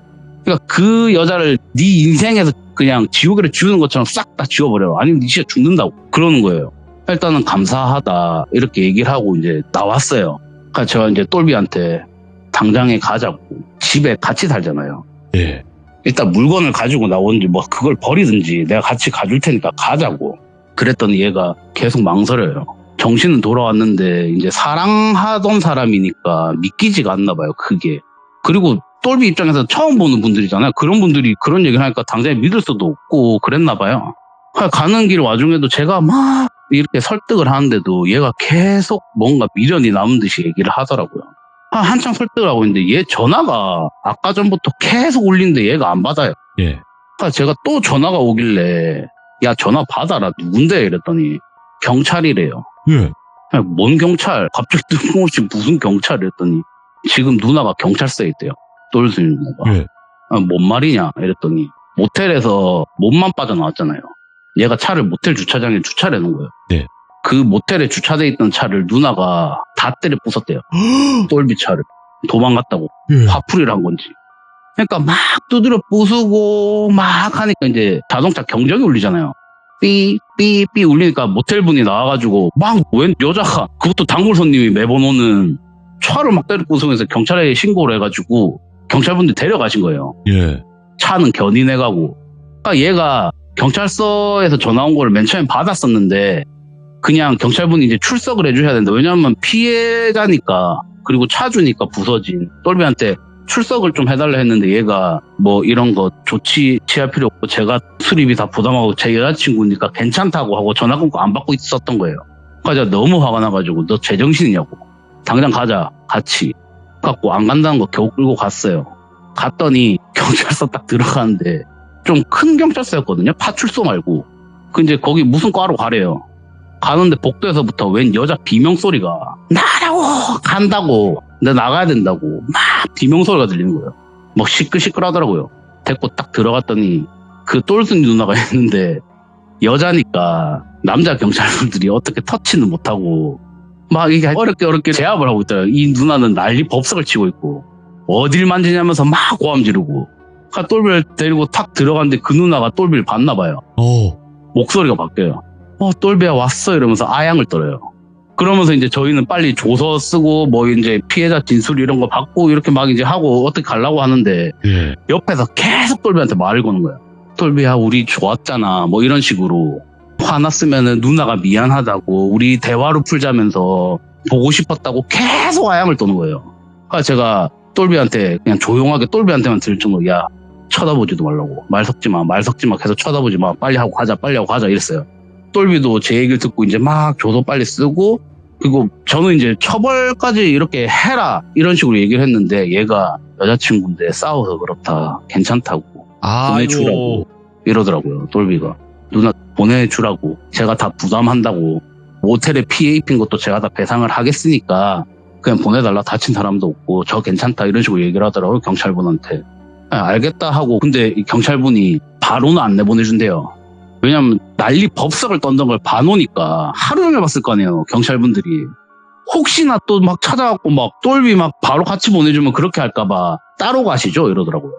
그러니까 그 여자를 네 인생에서 그냥 지우개를 지우는 것처럼 싹 다 지워버려. 아니면 네 진짜 죽는다고 그러는 거예요. 일단은 감사하다, 이렇게 얘기를 하고 이제 나왔어요. 그러니까 제가 이제 똘비한테 당장에 가자고. 집에 같이 살잖아요. 예. 일단 물건을 가지고 나오는지 뭐 그걸 버리든지 내가 같이 가줄 테니까 가자고. 그랬더니 얘가 계속 망설여요. 정신은 돌아왔는데 이제 사랑하던 사람이니까 믿기지가 않나 봐요, 그게. 그리고 똘비 입장에서 처음 보는 분들이잖아요. 그런 분들이 그런 얘기를 하니까 당장에 믿을 수도 없고 그랬나 봐요. 가는 길 와중에도 제가 막 이렇게 설득을 하는데도 얘가 계속 뭔가 미련이 남은 듯이 얘기를 하더라고요. 한창 설득을 하고 있는데 얘 전화가 아까 전부터 계속 울리는데 얘가 안 받아요. 예. 제가 또 전화가 오길래, 야 전화 받아라, 누군데? 이랬더니 경찰이래요. 예. 뭔 경찰? 갑자기 뜬금없이 무슨 경찰? 이랬더니 지금 누나가 경찰서에 있대요. 똘순이 누나가. 예. 뭔 말이냐? 이랬더니 모텔에서 몸만 빠져나왔잖아요. 얘가 차를 모텔 주차장에 주차를 해놓은 거예요. 네. 그 모텔에 주차돼 있던 차를 누나가 다 때려 부쉈대요. 똘비 차를. 도망갔다고. 예. 화풀이를 한 건지. 그러니까 막 두드려 부수고 막 하니까 이제 자동차 경적이 울리잖아요. 삐 울리니까 모텔 분이 나와가지고 막 웬 여자가, 그것도 단골 손님이 매번 오는, 차를 막 때려 부수면서 경찰에 신고를 해가지고 경찰분들이 데려가신 거예요. 예. 차는 견인해가고. 그러니까 얘가 경찰서에서 전화 온 거를 맨 처음에 받았었는데 그냥 경찰분이 이제 출석을 해주셔야 된다. 왜냐하면 피해자니까, 그리고 차주니까 부서진 똘비한테 출석을 좀 해달라 했는데 얘가 뭐 이런 거 조치 취할 필요 없고 제가 수리비 다 부담하고 제 여자친구니까 괜찮다고 하고 전화 끊고 안 받고 있었던 거예요. 그러니까 제가 너무 화가 나가지고 너 제정신이냐고. 당장 가자, 같이. 갖고 안 간다는 거 겨우 끌고 갔어요. 갔더니 경찰서 딱 들어가는데 좀 큰 경찰서였거든요. 파출소 말고. 근데 거기 무슨 과로 가래요. 가는데 복도에서부터 웬 여자 비명소리가, 나라고 간다고, 내 나가야 된다고 막 비명소리가 들리는 거예요. 막 시끌시끌하더라고요. 데리고 딱 들어갔더니 그 똘순이 누나가 있는데 여자니까 남자 경찰분들이 어떻게 터치는 못하고 막 이게 어렵게 제압을 하고 있더라고요. 이 누나는 난리 법석을 치고 있고 어딜 만지냐면서 막 고함 지르고. 똘비를 데리고 탁 들어갔는데 그 누나가 똘비를 봤나 봐요. 목소리가 바뀌어요. 똘비야 왔어, 이러면서 아양을 떨어요. 그러면서 이제 저희는 빨리 조서 쓰고 뭐 이제 피해자 진술 이런 거 받고 이렇게 막 이제 하고 어떻게 가려고 하는데 예. 옆에서 계속 똘비한테 말을 거는 거예요. 똘비야 우리 좋았잖아, 뭐 이런 식으로. 화났으면은 누나가 미안하다고, 우리 대화로 풀자면서 보고 싶었다고 계속 아양을 떠는 거예요. 그러니까 제가 똘비한테 그냥 조용하게 똘비한테만 들을 정도로, 야 쳐다보지도 말라고, 말 섞지 마 계속 쳐다보지 마, 빨리 하고 가자 이랬어요. 똘비도 제 얘기를 듣고 이제 막 조서 빨리 쓰고 그리고 저는 이제 처벌까지 이렇게 해라 이런 식으로 얘기를 했는데 얘가 여자친구인데 싸워서 그렇다 괜찮다고 보내주라고 이러더라고요. 똘비가 누나 보내주라고 제가 다 부담한다고 모텔에 피해 입힌 것도 제가 다 배상을 하겠으니까 그냥 보내달라 다친 사람도 없고 저 괜찮다 이런 식으로 얘기를 하더라고요. 경찰분한테. 알겠다 하고 근데 이 경찰분이 바로는 안 내보내준대요. 왜냐면 난리 법석을 떴던 걸 봐놓으니까 하루 종일 봤을 거 아니에요. 경찰분들이. 혹시나 또 막 찾아갖고 막 똘비 막 바로 같이 보내주면 그렇게 할까봐 따로 가시죠 이러더라고요.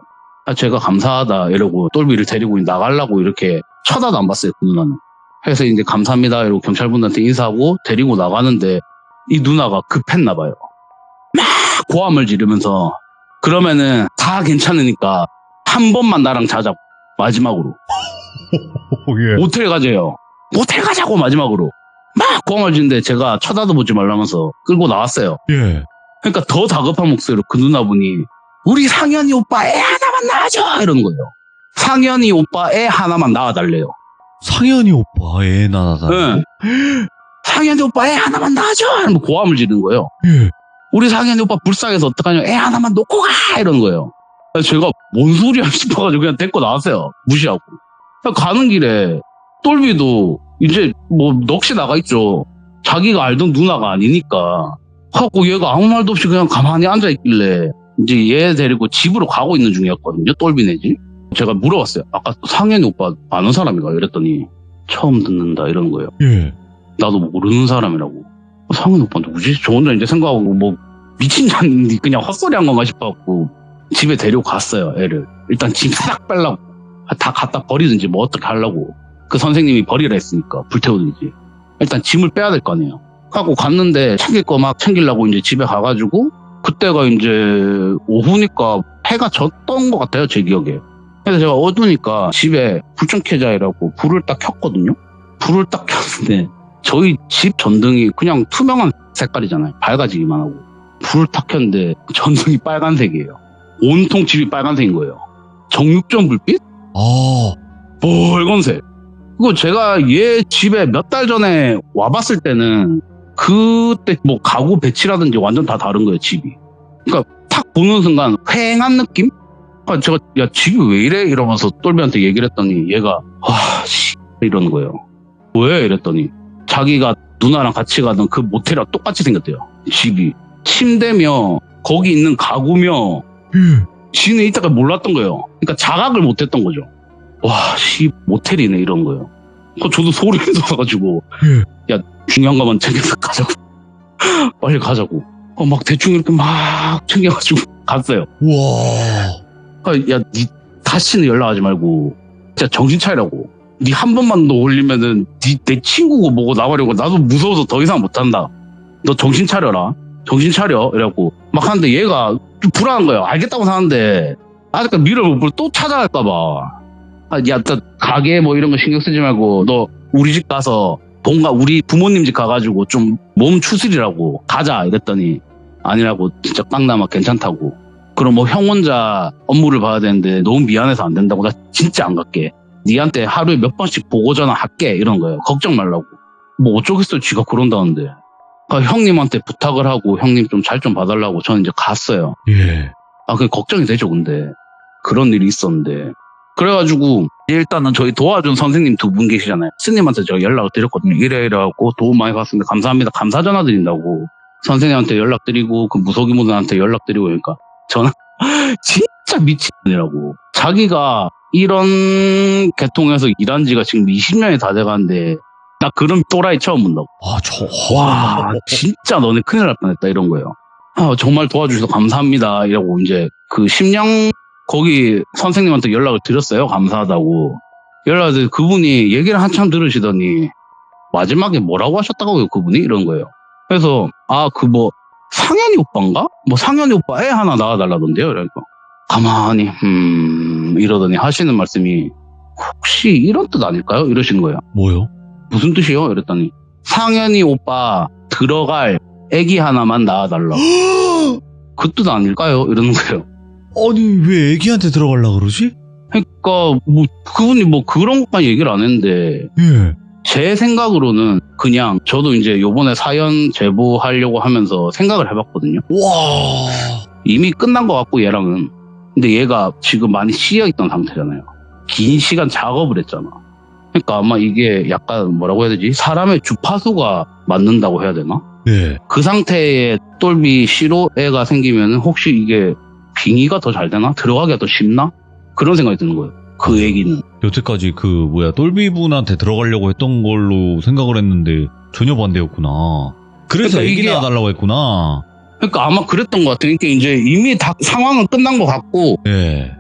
제가 감사하다 이러고 똘비를 데리고 나가려고 이렇게 쳐다도 안 봤어요. 그 누나는. 그래서 이제 감사합니다 이러고 경찰분한테 인사하고 데리고 나가는데 이 누나가 급했나 봐요. 막 고함을 지르면서 그러면은 다 괜찮으니까 한 번만 나랑 자자고 마지막으로. 예. 모텔 가자요. 모텔 가자고 마지막으로. 막 고함을 지는데 제가 쳐다도 보지 말라면서 끌고 나왔어요. 예. 그러니까 더 다급한 목소리로 그 누나분이 우리 상현이 오빠 애 하나만 낳아줘 이러는 거예요. 상현이 오빠 애 하나만 낳아달래요. 상현이 오빠 애 낳아다. 네. 상현이 오빠 애 하나만 낳아줘 이러면 고함을 지르는 거예요. 예. 우리 상현이 오빠 불쌍해서 어떡하냐 애 하나만 놓고 가 이러는 거예요. 그래서 제가 뭔 소리야 싶어가지고 그냥 데리고 나왔어요. 무시하고. 가는 길에 똘비도 이제 뭐 넋이 나가 있죠. 자기가 알던 누나가 아니니까 하고 얘가 아무 말도 없이 그냥 가만히 앉아있길래 이제 얘 데리고 집으로 가고 있는 중이었거든요. 똘비네 집. 제가 물어봤어요. 아까 상현이 오빠 아는 사람인가 이랬더니 처음 듣는다 이러는 거예요. 예. 나도 모르는 사람이라고. 상현이 오빠 누구지? 저 혼자 이제 생각하고 뭐 미친 년인지 그냥 헛소리 한 건가 싶어갖고 집에 데리고 갔어요. 애를. 일단 짐 싹 빼려고. 다 갖다 버리든지 뭐 어떻게 하려고. 그 선생님이 버리라 했으니까 불태우든지. 일단 짐을 빼야 될 거 아니에요. 하고 갔는데 챙길 거 막 챙기려고 이제 집에 가가지고 그때가 이제 오후니까 해가 졌던 것 같아요. 제 기억에. 그래서 제가 어두니까 집에 불 좀 켜자이라고 불을 딱 켰거든요. 불을 딱 켰는데 저희 집 전등이 그냥 투명한 색깔이잖아요. 밝아지기만 하고. 불을 딱 켰는데 전등이 빨간색이에요. 온통 집이 빨간색인 거예요. 정육점 불빛? 빨간색. 그리고 제가 얘 집에 몇 달 전에 와봤을 때는 그때 뭐 가구 배치라든지 완전 다 다른 거예요, 집이. 그러니까 탁 보는 순간 휑한 느낌? 그러니까 제가 야 집이 왜 이래? 이러면서 똘비한테 얘기를 했더니 얘가 이러는 거예요. 왜? 이랬더니 자기가 누나랑 같이 가던 그 모텔이랑 똑같이 생겼대요. 집이. 침대며 거기 있는 가구며 지는 이따가 몰랐던 거예요. 그러니까 자각을 못했던 거죠. 와, 모텔이네 이런 거예요. 저도 소름이 돋아가지고 야 중요한 것만 챙겨서 가자고. 빨리 가자고. 막 대충 이렇게 막 챙겨가지고 갔어요. 와. 야, 니 다시는 연락하지 말고 진짜 정신 차리라고. 니 한 번만 더 올리면은 내 친구고 뭐고 나가려고 나도 무서워서 더 이상 못한다. 너 정신 차려라. 정신 차려. 이래갖고 막 하는데 얘가 좀 불안한 거예요. 알겠다고 하는데 아직까지 밀어볼 또 찾아갈까봐. 야, 너 가게 뭐 이런 거 신경 쓰지 말고 너 우리 집 가서 우리 부모님 집 가가지고 좀 몸 추스리라고 가자 이랬더니 아니라고 진짜 깡나마 괜찮다고. 그럼 뭐 형 혼자 업무를 봐야 되는데 너무 미안해서 안 된다고. 나 진짜 안 갈게. 니한테 하루에 몇 번씩 보고 전화할게 이런 거예요. 걱정 말라고. 뭐 어쩌겠어요. 지가 그런다는데. 그러니까 형님한테 부탁을 하고 형님 좀 잘 좀 봐달라고 저는 이제 갔어요. 예. 그게 걱정이 되죠. 근데 그런 일이 있었는데 그래가지고 일단은 저희 도와준 선생님 두 분 계시잖아요. 스님한테 제가 연락을 드렸거든요. 이래라고 도움 많이 받습니다. 감사합니다. 감사 전화 드린다고 선생님한테 연락드리고 그 무속인분한테 연락드리고 그러니까 저는 진짜 미친이라고. 자기가 이런 계통에서 일한 지가 지금 20년이 다 돼가는데 나 그런 또라이 처음 본다고. 와 진짜 너네 큰일 날 뻔했다 이런 거예요. 정말 도와주셔서 감사합니다 이라고 이제 그 심령 거기 선생님한테 연락을 드렸어요. 감사하다고. 연락을 그분이 얘기를 한참 들으시더니 마지막에 뭐라고 하셨다고요 그분이 이런 거예요. 그래서 그 뭐 상현이 오빠인가? 뭐 상현이 오빠 애 하나 낳아달라던데요. 그러니까 가만히 이러더니 하시는 말씀이 혹시 이런 뜻 아닐까요? 이러시는 거예요. 뭐요? 무슨 뜻이요? 이랬더니 상현이 오빠 들어갈 애기 하나만 낳아달라고. 그 뜻 아닐까요? 이러는 거예요. 아니 왜 애기한테 들어가려고 그러지? 그러니까 뭐 그분이 뭐 그런 것까지 얘기를 안 했는데 예. 제 생각으로는 그냥 저도 이제 요번에 사연 제보하려고 하면서 생각을 해봤거든요. 와. 이미 끝난 것 같고 얘랑은. 근데 얘가 지금 많이 씌여있던 상태잖아요. 긴 시간 작업을 했잖아. 그러니까 아마 이게 약간 뭐라고 해야 되지? 사람의 주파수가 맞는다고 해야 되나? 네. 그 상태에 똘비 시로애가 생기면 혹시 이게 빙의가 더 잘 되나? 들어가기가 더 쉽나? 그런 생각이 드는 거예요. 그 얘기는. 여태까지 똘비분한테 들어가려고 했던 걸로 생각을 했는데 전혀 반대였구나. 그래서 그러니까 얘기 이게- 나와달라고 했구나. 그러니까 아마 그랬던 것 같아요. 그러니까 이제 이미 다 상황은 끝난 것 같고 예.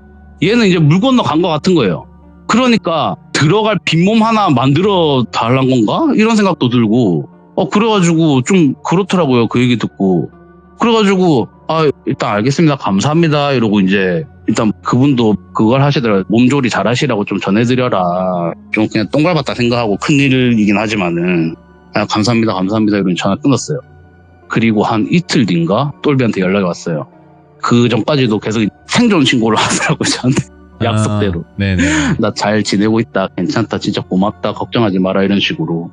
얘는 이제 물 건너 간 것 같은 거예요. 그러니까 들어갈 빈몸 하나 만들어 달란 건가? 이런 생각도 들고 그래가지고 좀 그렇더라고요. 그 얘기 듣고. 그래가지고 일단 알겠습니다. 감사합니다. 이러고 이제 일단 그분도 그걸 하시더라고요. 몸조리 잘 하시라고 좀 전해드려라. 좀 그냥 똥밟았다 생각하고 큰일이긴 하지만은 감사합니다. 감사합니다. 이러고 전화 끊었어요. 그리고 한 이틀 뒤인가 똘비한테 연락이 왔어요. 그 전까지도 계속 생존 신고를 하더라고요. 저한테. 약속대로. 네네. 나 잘 지내고 있다. 괜찮다. 진짜 고맙다. 걱정하지 마라. 이런 식으로.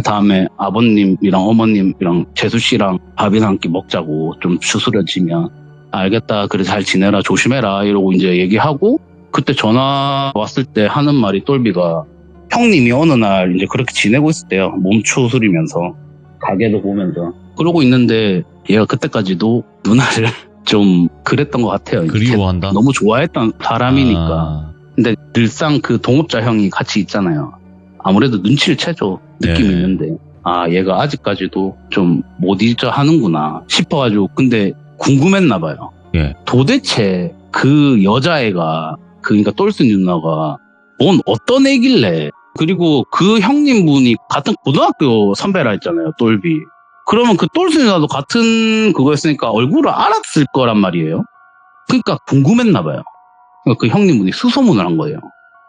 다음에 아버님이랑 어머님이랑 재수 씨랑 밥이나 한 끼 먹자고 좀 추스려지면 알겠다. 그래 잘 지내라. 조심해라. 이러고 이제 얘기하고 그때 전화 왔을 때 하는 말이 똘비가 형님이 어느 날 이제 그렇게 지내고 있을 때요. 몸 추스리면서 가게도 보면서 그러고 있는데 얘가 그때까지도 누나를 좀 그랬던 것 같아요. 그리워한다. 너무 좋아했던 사람이니까. 아, 근데 늘상 그 동업자 형이 같이 있잖아요. 아무래도 눈치를 채죠. 느낌이 예. 있는데 얘가 아직까지도 좀 못 잊어 하는구나 싶어가지고 근데 궁금했나 봐요. 예. 도대체 그 여자애가 그러니까 똘순이 누나가 뭔 어떤 애길래 그리고 그 형님분이 같은 고등학교 선배라 했잖아요. 똘비. 그러면 그 똘순이 누나도 같은 그거였으니까 얼굴을 알았을 거란 말이에요. 그러니까 궁금했나 봐요. 그러니까 그 형님분이 수소문을 한 거예요.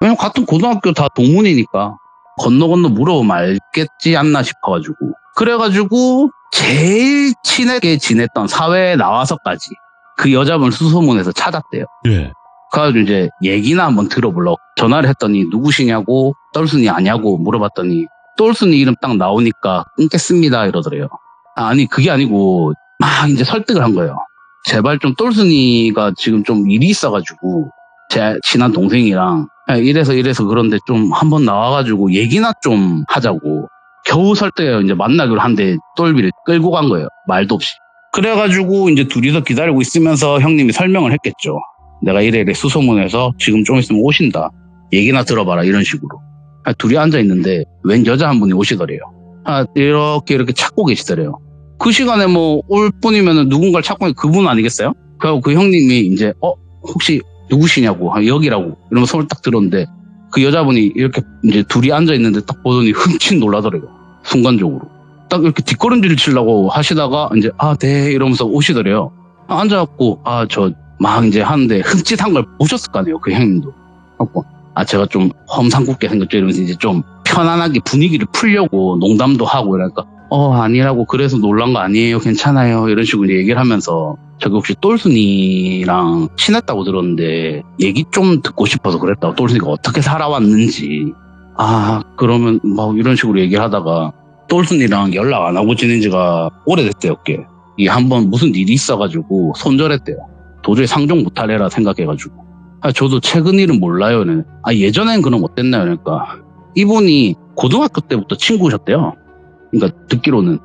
왜냐면 같은 고등학교 다 동문이니까 건너 물어보면 알겠지 않나 싶어가지고. 그래가지고 제일 친하게 지냈던 사회에 나와서까지 그 여자분을 수소문해서 찾았대요. 예. 그래가지고 이제 얘기나 한번 들어보려고 전화를 했더니 누구시냐고 똘순이 아냐고 물어봤더니 똘순이 이름 딱 나오니까 끊겠습니다 이러더래요. 아니 그게 아니고 막 이제 설득을 한 거예요. 제발 좀 똘순이가 지금 좀 일이 있어가지고 제 친한 동생이랑 이래서 그런데 좀 한번 나와가지고 얘기나 좀 하자고 겨우 설득해 이제 만나기로 한데 똘비를 끌고 간 거예요. 말도 없이. 그래가지고 이제 둘이서 기다리고 있으면서 형님이 설명을 했겠죠. 내가 이래 수소문해서 지금 좀 있으면 오신다. 얘기나 들어봐라 이런 식으로. 둘이 앉아있는데 웬 여자 한 분이 오시더래요. 이렇게 찾고 계시더래요. 그 시간에 뭐 올 뿐이면 누군가를 찾고 그분 아니겠어요? 그리고 그 형님이 이제 혹시 누구시냐고 여기라고 이러면 손을 딱 들었는데 그 여자분이 이렇게 이제 둘이 앉아있는데 딱 보더니 흠칫 놀라더래요. 순간적으로. 딱 이렇게 뒷걸음질을 치려고 하시다가 이제 네 이러면서 오시더래요. 앉아갖고 저 막 이제 하는데 흠칫한 걸 보셨을 거 아니에요. 그 형님도. 그래갖고 제가 좀 험상궂게 생겼죠. 이러면서 이제 좀 편안하게 분위기를 풀려고 농담도 하고 이러니까 아니라고 그래서 놀란 거 아니에요. 괜찮아요. 이런 식으로 얘기를 하면서 저기 혹시 똘순이랑 친했다고 들었는데 얘기 좀 듣고 싶어서 그랬다고. 똘순이가 어떻게 살아왔는지. 그러면 막 이런 식으로 얘기를 하다가 똘순이랑 연락 안 하고 지낸 지가 오래됐대요. 이 한번 무슨 일이 있어가지고 손절했대요. 도저히 상종 못하래라 생각해가지고. 저도 최근 일은 몰라요. 예전엔 그럼 어땠나요? 그러니까 이분이 고등학교 때부터 친구셨대요. 그러니까 듣기로는.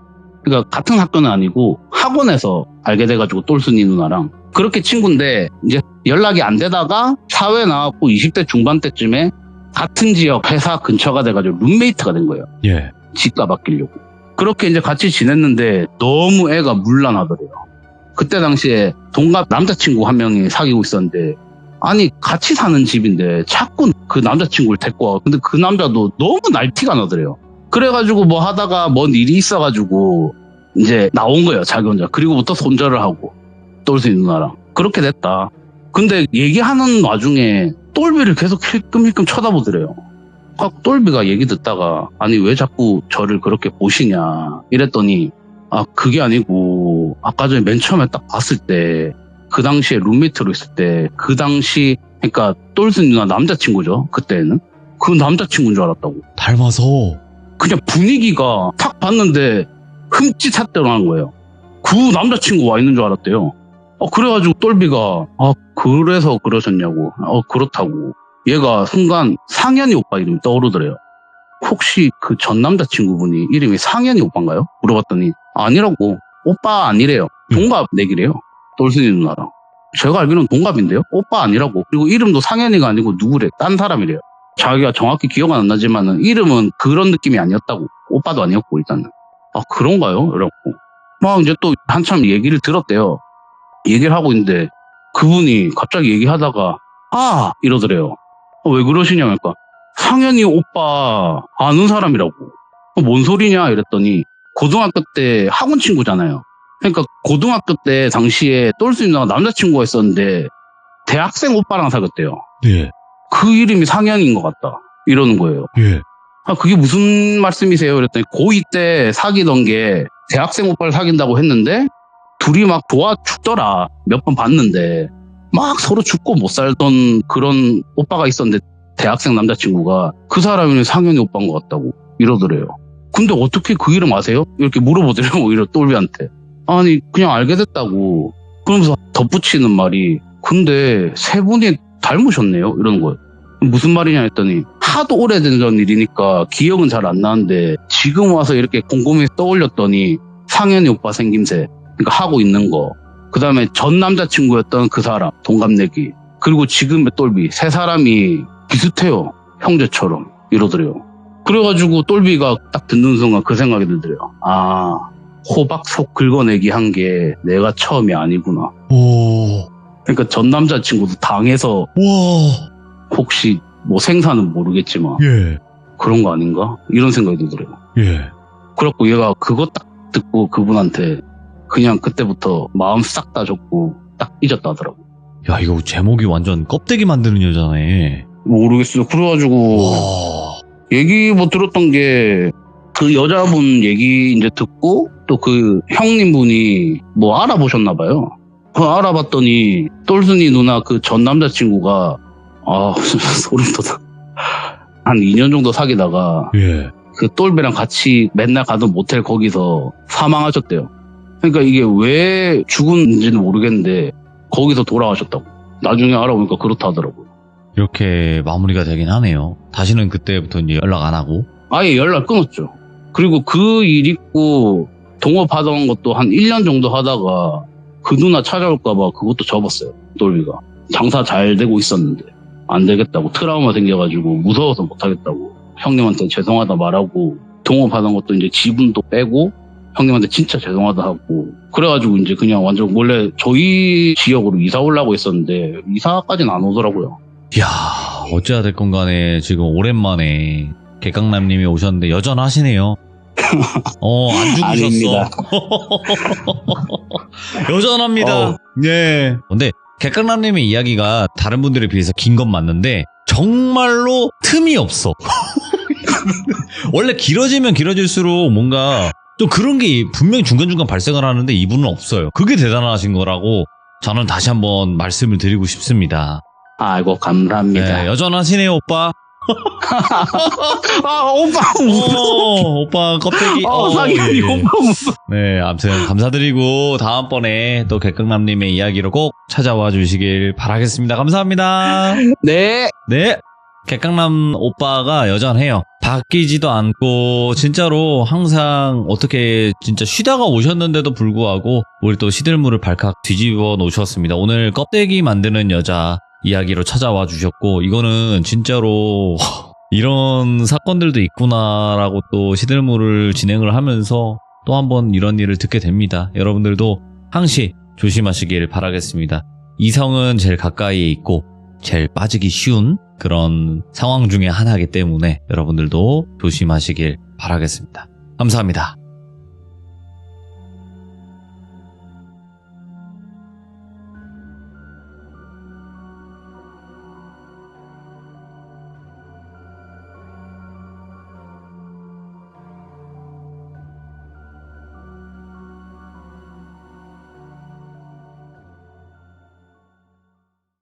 그러니까 같은 학교는 아니고 학원에서 알게 돼가지고 똘순이 누나랑 그렇게 친구인데 이제 연락이 안 되다가 사회 나왔고 20대 중반 때쯤에 같은 지역 회사 근처가 돼가지고 룸메이트가 된 거예요. 예. 집가 바뀌려고. 그렇게 이제 같이 지냈는데 너무 애가 물란하더래요. 그때 당시에 동갑 남자친구 한 명이 사귀고 있었는데 아니 같이 사는 집인데 자꾸 그 남자친구를 데리고 와. 근데 그 남자도 너무 날티가 나더래요. 그래가지고 뭐 하다가 뭔 일이 있어가지고 이제 나온 거예요. 자기 혼자. 그리고부터 손절을 하고 똘순이 누나랑 그렇게 됐다. 근데 얘기하는 와중에 똘비를 계속 힐끔힐끔 쳐다보더래요. 똘비가 얘기 듣다가 아니 왜 자꾸 저를 그렇게 보시냐 이랬더니 그게 아니고 아까 전에 맨 처음에 딱 봤을 때 그 당시에 룸메이트로 있을 때 그 당시 그러니까 똘순이 누나 남자친구죠. 그때는 그 남자친구인 줄 알았다고. 닮아서. 그냥 분위기가 탁 봤는데 흠칫했더라는 거예요. 그 남자친구 와 있는 줄 알았대요. 그래가지고 똘비가 그래서 그러셨냐고. 그렇다고. 얘가 순간 상현이 오빠 이름이 떠오르더래요. 혹시 그 전 남자친구분이 이름이 상현이 오빠인가요? 물어봤더니 아니라고. 오빠 아니래요. 동갑 내기래요. 똘순이 누나랑. 제가 알기로는 동갑인데요. 오빠 아니라고. 그리고 이름도 상현이가 아니고 누구래. 딴 사람이래요. 자기가 정확히 기억은 안 나지만은 이름은 그런 느낌이 아니었다고. 오빠도 아니었고 일단은. 그런가요? 이러고 막 이제 또 한참 얘기를 들었대요. 얘기를 하고 있는데 그분이 갑자기 얘기하다가 이러더래요. 왜 그러시냐니까 상현이 오빠 아는 사람이라고. 뭔 소리냐 이랬더니 고등학교 때 학원 친구잖아요. 그러니까 고등학교 때 당시에 똘수 누나가 남자친구가 있었는데 대학생 오빠랑 사귀었대요. 예. 그 이름이 상현인 것 같다 이러는 거예요. 예. 그게 무슨 말씀이세요? 그랬더니 고2 때 사귀던 게 대학생 오빠를 사귄다고 했는데 둘이 막 좋아 죽더라. 몇 번 봤는데 막 서로 죽고 못 살던 그런 오빠가 있었는데 대학생 남자친구가 그 사람이 상현이 오빠인 것 같다고 이러더래요. 근데 어떻게 그 이름 아세요? 이렇게 물어보더래요. 오히려 똘비한테. 아니 그냥 알게 됐다고. 그러면서 덧붙이는 말이 근데 세 분이 닮으셨네요? 이러는 거예요. 무슨 말이냐 했더니 하도 오래된 전 일이니까 기억은 잘 안 나는데 지금 와서 이렇게 곰곰이 떠올렸더니 상현이 오빠 생김새 그러니까 하고 있는 거 그 다음에 전 남자친구였던 그 사람 동갑내기 그리고 지금의 똘비 세 사람이 비슷해요. 형제처럼 이러더래요. 그래가지고 똘비가 딱 듣는 순간 그 생각이 들더래요. 호박 속 긁어내기 한 게 내가 처음이 아니구나. 오. 그러니까 전 남자친구도 당해서 와. 혹시 뭐 생사는 모르겠지만 예. 그런 거 아닌가? 이런 생각이 들더래요. 예. 그래갖고 얘가 그거 딱 듣고 그분한테 그냥 그때부터 마음 싹 다 접고 딱 잊었다 하더라고. 야, 이거 제목이 완전 껍데기 만드는 여자네. 모르겠어요. 그래가지고 와. 얘기 뭐 들었던 게 그 여자분 얘기 이제 듣고 또 그 형님분이 뭐 알아보셨나 봐요. 알아봤더니 똘순이 누나 그 전 남자친구가 소름 돋아. 한 2년 정도 사귀다가 예. 그 똘비랑 같이 맨날 가던 모텔 거기서 사망하셨대요. 그러니까 이게 왜 죽은지는 모르겠는데 거기서 돌아가셨다고. 나중에 알아보니까 그렇다 하더라고요. 이렇게 마무리가 되긴 하네요. 다시는 그때부터 이제 연락 안 하고. 아예 연락 끊었죠. 그리고 그 일 있고 동업하던 것도 한 1년 정도 하다가 그 누나 찾아올까봐 그것도 접었어요. 똘비가. 장사 잘 되고 있었는데 안 되겠다고 트라우마 생겨가지고 무서워서 못하겠다고 형님한테 죄송하다 말하고 동업하던 것도 이제 지분도 빼고 형님한테 진짜 죄송하다 하고 그래가지고 이제 그냥 완전 원래 저희 지역으로 이사 오려고 했었는데 이사까지는 안 오더라고요. 이야, 어찌가 됐건 간에 지금 오랜만에 개강남님이 오셨는데 여전하시네요. 안 죽으셨어. 아닙니다. 여전합니다. 예. 근데 개강남님의 이야기가 다른 분들에 비해서 긴 건 맞는데 정말로 틈이 없어. 원래 길어지면 길어질수록 뭔가 또 그런 게 분명히 중간중간 발생을 하는데 이분은 없어요. 그게 대단하신 거라고 저는 다시 한번 말씀을 드리고 싶습니다. 아이고 감사합니다. 네, 여전하시네요, 오빠. 오빠 오빠 껍데기. 상현이 예. 오빠 무슨 네, 아무튼 감사드리고 다음번에 또 개강남님의 이야기로 꼭 찾아와 주시길 바라겠습니다. 감사합니다. 네. 네. 개강남 오빠가 여전해요. 바뀌지도 않고 진짜로 항상 어떻게 진짜 쉬다가 오셨는데도 불구하고 우리 또 시들물을 발칵 뒤집어 놓으셨습니다. 오늘 껍데기 만드는 여자 이야기로 찾아와 주셨고 이거는 진짜로 이런 사건들도 있구나라고 또 시들물을 진행을 하면서 또 한번 이런 일을 듣게 됩니다. 여러분들도 항시 조심하시길 바라겠습니다. 이성은 제일 가까이에 있고 제일 빠지기 쉬운 그런 상황 중에 하나이기 때문에 여러분들도 조심하시길 바라겠습니다. 감사합니다.